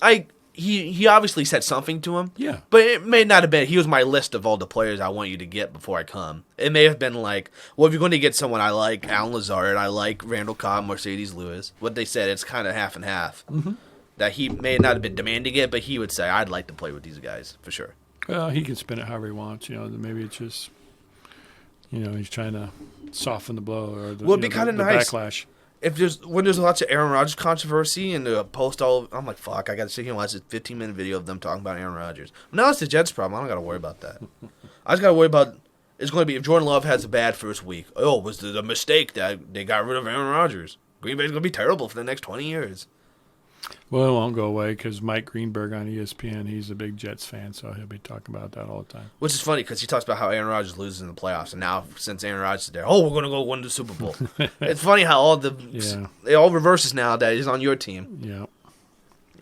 he obviously said something to him. Yeah. But it may not have been, he was my list of all the players I want you to get before I come. It may have been like, well, if you're going to get someone I like, Alan Lazard, I like Randall Cobb, Mercedes Lewis. What they said, it's kind of half and half. Mm-hmm. That he may not have been demanding it, but he would say, I'd like to play with these guys, for sure. Well, he can spin it however he wants. You know, maybe it's just, you know, he's trying to soften the blow or the, well, it'd be kind of nice. Backlash. when there's lots of Aaron Rodgers controversy and the post I'm like, fuck, I got to sit here and watch this 15-minute video of them talking about Aaron Rodgers. Now it's the Jets' problem. I don't got to worry about that. I just got to worry about it's going to be if Jordan Love has a bad first week. Oh, was it a mistake that they got rid of Aaron Rodgers? Green Bay's going to be terrible for the next 20 years. Well, it won't go away because Mike Greenberg on ESPN, he's a big Jets fan, so he'll be talking about that all the time. Which is funny because he talks about how Aaron Rodgers loses in the playoffs, and now since Aaron Rodgers is there, we're going to go win the Super Bowl. It's funny how it all reverses now that he's on your team. Yeah.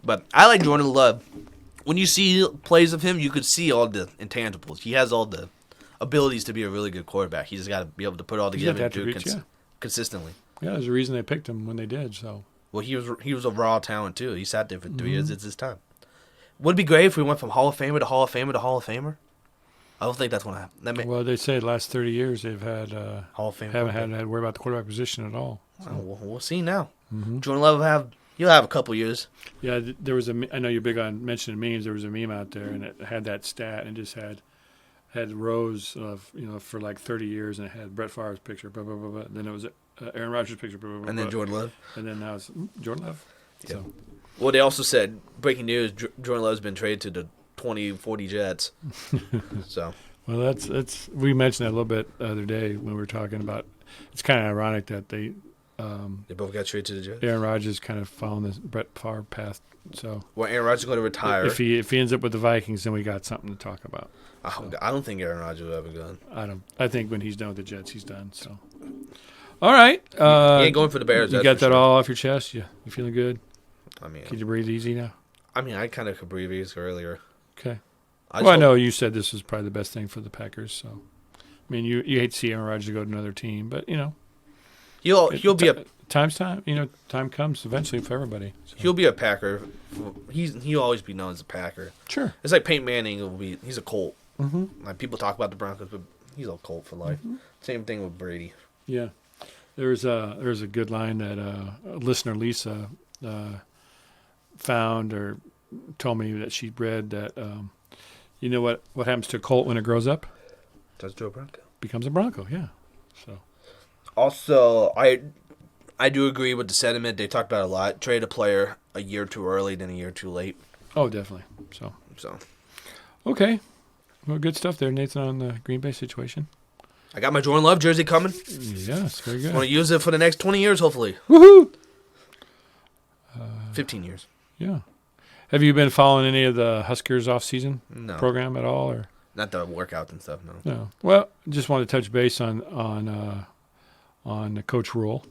But I like Jordan Love. When you see plays of him, you could see all the intangibles. He has all the abilities to be a really good quarterback. He just got to be able to put it all together and do it consistently. Yeah, there's a reason they picked him when they did. So. Well, he was a raw talent too. He sat there for 3 years. It's his time. Would it be great if we went from Hall of Famer to Hall of Famer to Hall of Famer? I don't think that's going to happen. Well, they say the last 30 years they've had Hall of Fame. Haven't had to worry about the quarterback position at all. So. We'll see now. Jordan Love he'll have a couple years. Yeah, there was I know you're big on mentioning memes. There was a meme out there, and it had that stat, and just had rows of for like 30 years, and it had Brett Favre's picture, blah blah blah, blah. And then it was Aaron Rodgers' picture, blah, blah, blah, and then Jordan Love, and then now it's Jordan Love. Yeah. So. Well, they also said breaking news: Jordan Love's been traded to the 2040 Jets. So. Well, that's we mentioned that a little bit the other day when we were talking about. It's kind of ironic that they both got traded to the Jets. Aaron Rodgers kind of following the Brett Favre path. So. Well, Aaron Rodgers is going to retire. If he ends up with the Vikings, then we got something to talk about. I don't think Aaron Rodgers will ever go. I think when he's done with the Jets, he's done. So. All right. He ain't going for the Bears. You got that all off your chest? You feeling good? I mean, can you breathe easy now? I mean, I kind of could breathe easy earlier. Okay. I know you said this was probably the best thing for the Packers. So, I mean, you hate to see Aaron Rodgers go to another team, but he'll be a time comes eventually for everybody. So. He'll be a Packer. He'll always be known as a Packer. Sure. It's like Peyton Manning. He's a Colt. Mm-hmm. Like people talk about the Broncos, but he's a Colt for life. Mm-hmm. Same thing with Brady. Yeah. There's a good line that listener Lisa found or told me that she read that what happens to a Colt when it grows up? Turns to a Bronco. Becomes a Bronco, yeah. So also I do agree with the sentiment. They talked about it a lot. Trade a player a year too early than a year too late. Oh, definitely. So okay. Well, good stuff there, Nathan, on the Green Bay situation. I got my Jordan Love jersey coming. Yes, very good. I want to use it for the next 20 years, hopefully. Woohoo! 15 years. Yeah. Have you been following any of the Huskers off-season program at all, or not the workouts and stuff? No. No. Well, just wanted to touch base on Coach Rule.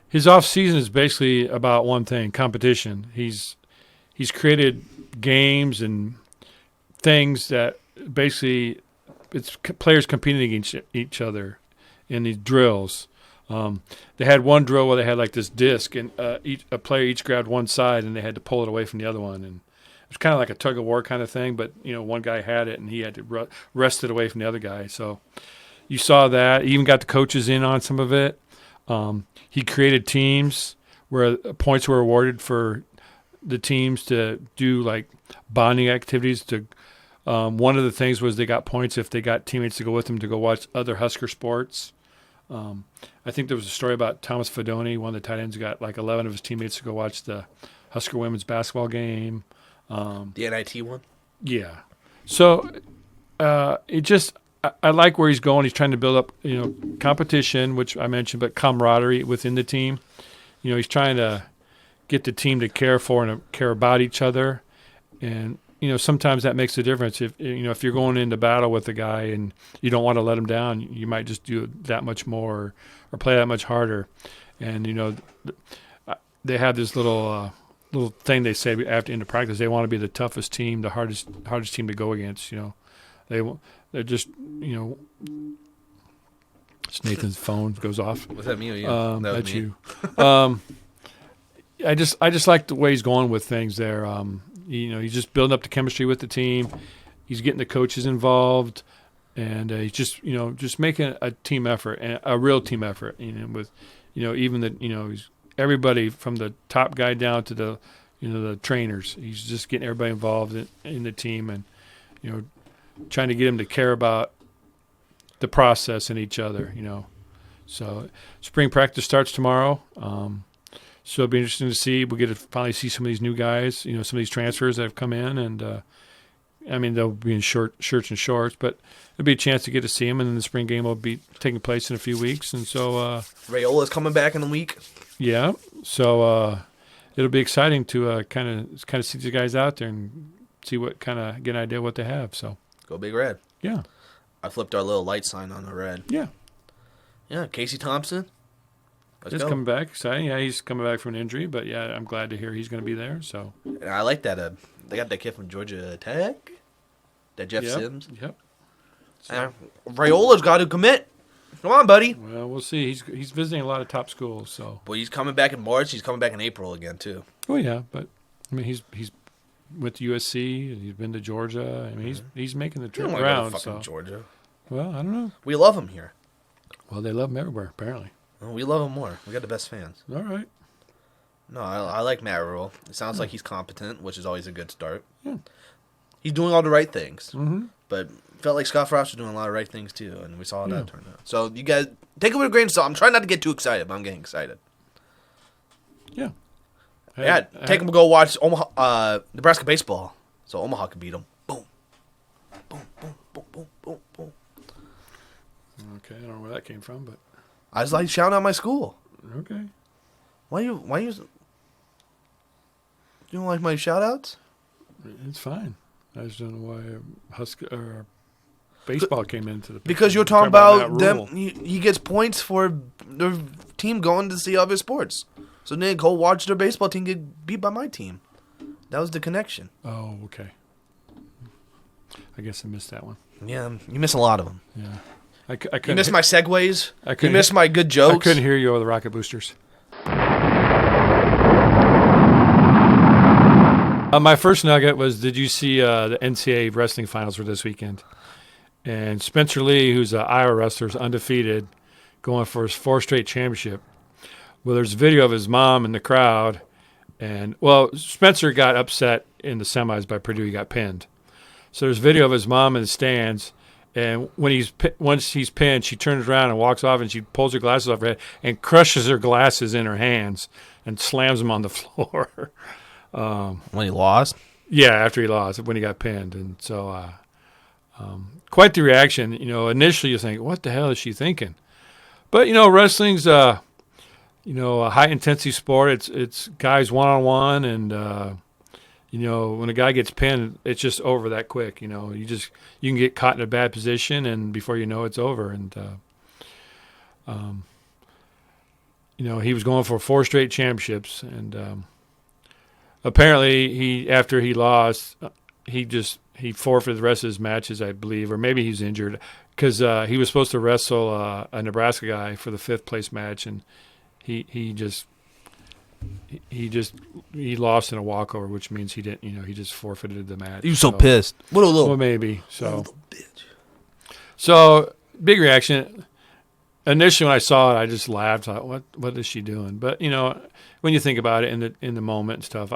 His off-season is basically about one thing: competition. He's created games and things that basically it's players competing against each other in these drills. They had one drill where they had like this disc, and a player each grabbed one side, and they had to pull it away from the other one. And it was kind of like a tug of war kind of thing, but one guy had it, and he had to wrest it away from the other guy. So you saw that. He even got the coaches in on some of it. He created teams where points were awarded for the teams to do like bonding activities. To one of the things was they got points if they got teammates to go with them to go watch other Husker sports. I think there was a story about Thomas Fedoni, one of the tight ends, got like 11 of his teammates to go watch the Husker women's basketball game. The NIT one? Yeah. So I like where he's going. He's trying to build up, competition, which I mentioned, but camaraderie within the team. He's trying to get the team to care for and care about each other. And, sometimes that makes a difference. If you're going into battle with a guy and you don't want to let him down, you might just do that much more or play that much harder. And, they have this little thing they say after into practice. They want to be the toughest team, the hardest team to go against. They're just it's Nathan's phone goes off. Was that me or you? That's you. I just like the way he's going with things there. He's just building up the chemistry with the team. He's getting the coaches involved, and he's just making a team effort, and a real team effort. With even he's everybody from the top guy down to the trainers. He's just getting everybody involved in the team, and trying to get them to care about the process and each other. So spring practice starts tomorrow. So it'll be interesting to see. We'll get to finally see some of these new guys, some of these transfers that have come in. And, they'll be in shirts and shorts, but it'll be a chance to get to see them. And then the spring game will be taking place in a few weeks. And so Rayola's coming back in a week. Yeah. So it'll be exciting to kind of see these guys out there and see what get an idea what they have. So Go Big Red. Yeah. I flipped our little light sign on the red. Yeah. Yeah, Casey Thompson. Let's He's go. coming back. Exciting. Yeah, he's coming back from an injury, but yeah, I'm glad to hear he's going to be there. So And I like that. They got that kid from Georgia Tech. That Jeff Yep. Sims. Yep. Rayola's got to commit. Come on, buddy. Well, we'll see. He's visiting a lot of top schools. So. But he's coming back in March. He's coming back in April again, too. Oh yeah, but he's with USC. He's been to Georgia. He's making the You trip don't want to go to around. fucking So Georgia. well, I don't know. We love him here. Well, they love him everywhere apparently. Well, we love him more. We got the best fans. All right. No, I like Matt Rule. It sounds like he's competent, which is always a good start. Yeah. He's doing all the right things. Mm-hmm. But felt like Scott Frost was doing a lot of right things, too, and we saw how that turned out. So you guys, take it with a grain of salt. I'm trying not to get too excited, but I'm getting excited. Yeah. Take him to go watch Nebraska baseball so Omaha can beat them. Boom. Boom, boom, boom, boom, boom, boom. Okay, I don't know where that came from, but I was like shouting out my school. okay. Why you don't like my shout outs? It's fine. I just don't know why baseball came into the picture. Because you're talking about Matt them. Rule. He gets points for the team going to see other sports. So then go watch their baseball team get beat by my team. That was the connection. Oh, okay. I guess I missed that one. Yeah, you miss a lot of them. Yeah. I You couldn't miss my segues. I You couldn't miss my good I jokes. couldn't hear you over the rocket boosters. My first nugget was, did you see the NCAA wrestling finals were this weekend? And Spencer Lee, who's an Iowa wrestler, is undefeated, going for his 4th straight championship. Well, there's video of his mom in the crowd. And, well, Spencer got upset in the semis by Purdue. He got pinned. So there's video of his mom in the stands. And once he's pinned, she turns around and walks off, and she pulls her glasses off her head and crushes her glasses in her hands and slams them on the floor. When he lost? Yeah, after he lost, when he got pinned. And so quite the reaction. Initially you think, what the hell is she thinking? But, wrestling's, a high-intensity sport. It's guys one-on-one, and, when a guy gets pinned, it's just over that quick. You can get caught in a bad position, and before you know it's over. And, he was going for 4 straight championships, and apparently after he lost, he forfeited the rest of his matches, I believe, or maybe he's injured, because he was supposed to wrestle a Nebraska guy for the 5th place match, and he lost in a walkover, which means he didn't. He just forfeited the match. He was so pissed. What a little. Well, maybe so. Little bitch. So big reaction. Initially, when I saw it, I just laughed. I thought, what is she doing? But when you think about it in the moment and stuff,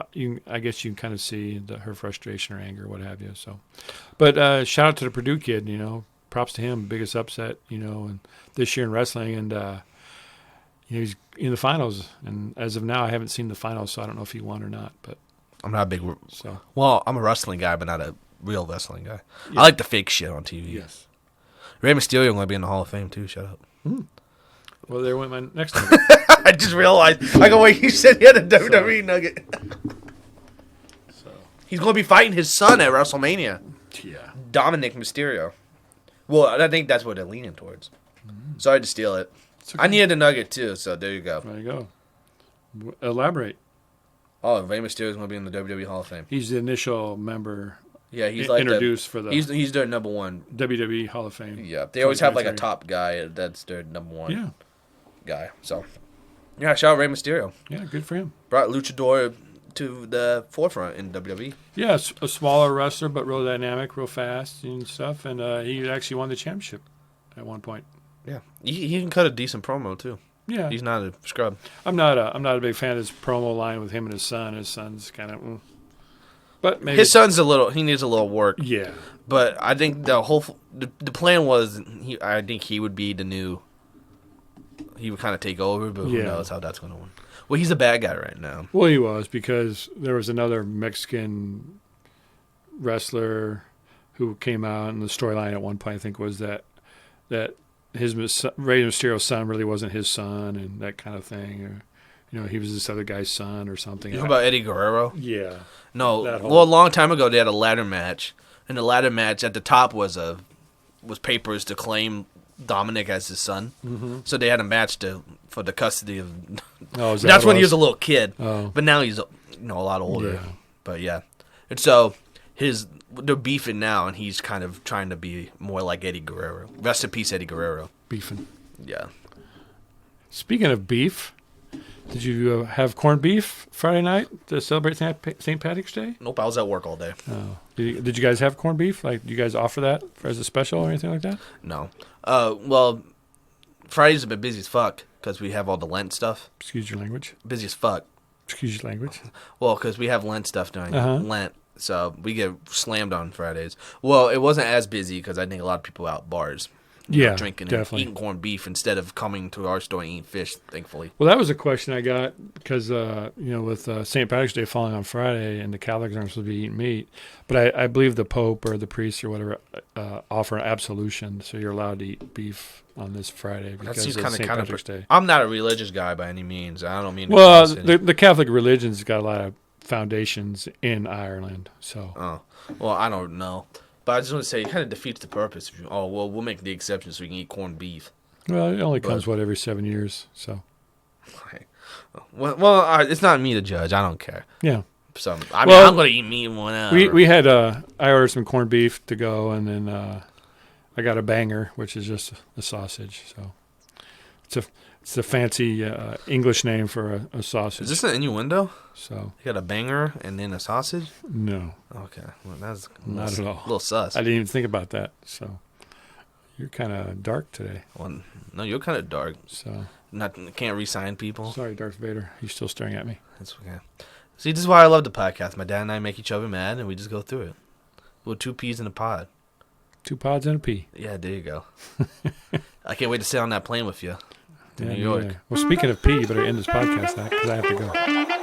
I guess you can kind of see her frustration or anger, what have you. So, but shout out to the Purdue kid. Props to him. Biggest upset. And this year in wrestling, and he's in the finals. And as of now, I haven't seen the finals, so I don't know if he won or not. But I'm not a big. so Well, I'm a wrestling guy, but not a real wrestling guy. Yeah. I like the fake shit on TV. yes. Rey Mysterio going to be in the Hall of Fame, too. Shut up. Well, there went my next one. I just realized. I go, wait, you said he had a WWE nugget. So He's going to be fighting his son at WrestleMania. yeah. Dominic Mysterio. Well, I think that's what they're leaning towards. Sorry to steal it. Okay. I needed a nugget, too, so there you go. There you go. Elaborate. Oh, Rey Mysterio is going to be in the WWE Hall of Fame. He's the initial member Yeah, he's like introduced for the He's their number one. WWE Hall of Fame. Yeah, they always have like a 2023. top guy that's their number one Yeah, guy. So, yeah, shout out Rey Mysterio. yeah, good for him. Brought Luchador to the forefront in WWE. Yeah, a smaller wrestler, but real dynamic, real fast and stuff. And he actually won the championship at one point. Yeah, he can cut a decent promo too. Yeah, He's not a scrub. I'm not a big fan of his promo line with him and his son. His son's kind of, but maybe His son's he needs a little work. Yeah, But I think the plan was I think he would be the new he would kind of take over, but who Yeah. knows how that's going to win. Well, he's a bad guy right now. Well, he was, because there was another Mexican wrestler who came out, and the storyline at one point, I think, was that his Rey Mysterio's son really wasn't his son, and that kind of thing. Or, he was this other guy's son or something. You know about Eddie Guerrero? Yeah. No. That whole- Well, a long time ago, they had a ladder match, and the ladder match at the top was papers to claim Dominic as his son. Mm-hmm. So they had a match for the custody of. Oh, is that That's what when it he was a little kid, Oh. but now he's a lot older. Yeah. But yeah, and so they're beefing now, and he's kind of trying to be more like Eddie Guerrero. Rest in peace, Eddie Guerrero. Beefing. Yeah. Speaking of beef, did you have corned beef Friday night to celebrate St. Patrick's Day? Nope, I was at work all day. Oh. Did you guys have corned beef? Like, do you guys offer that as a special or anything like that? No. Well, Fridays have been busy as fuck because we have all the Lent stuff. Excuse your language. Busy as fuck. Excuse your language. Well, because we have Lent stuff during Uh-huh. Lent, so we get slammed on Fridays. Well, it wasn't as busy because I think a lot of people were out bars. Yeah, Drinking definitely. and eating corned beef instead of coming to our store and eating fish, thankfully. Well, that was a question I got because, with St. Patrick's Day falling on Friday and the Catholics aren't supposed to be eating meat, but I believe the Pope or the priest or whatever offer absolution, so you're allowed to eat beef on this Friday That because seems of kind St. of Patrick's Day. I'm not a religious guy by any means. I don't mean to Well, cross any- the Catholic religion's got a lot of foundations in Ireland, so. Oh, well, I don't know. But I just want to say it kind of defeats the purpose. We'll make the exception so we can eat corned beef. Well, it only comes, every 7 years, so. Well, it's not me to judge. I don't care. Yeah. So I'm going to eat meat whenever. We had, I ordered some corned beef to go, and then I got a banger, which is just a sausage, so. It's a fancy English name for a sausage. Is this an innuendo? So You got a banger and then a sausage? no, Okay. Well, that's not at all. A little sus. I didn't even think about that. So you're kind of dark today. Well, no, you're kind of dark. So Can't re-sign people. sorry, Darth Vader. You're still staring at me. That's okay. See, this is why I love the podcast. My dad and I make each other mad, and we just go through it. We're two peas in a pod. 2 pods and a pea. Yeah, there you go. I can't wait to sit on that plane with you to Yeah, New York. yeah. Well, speaking of pea, you better end this podcast now because I have to go.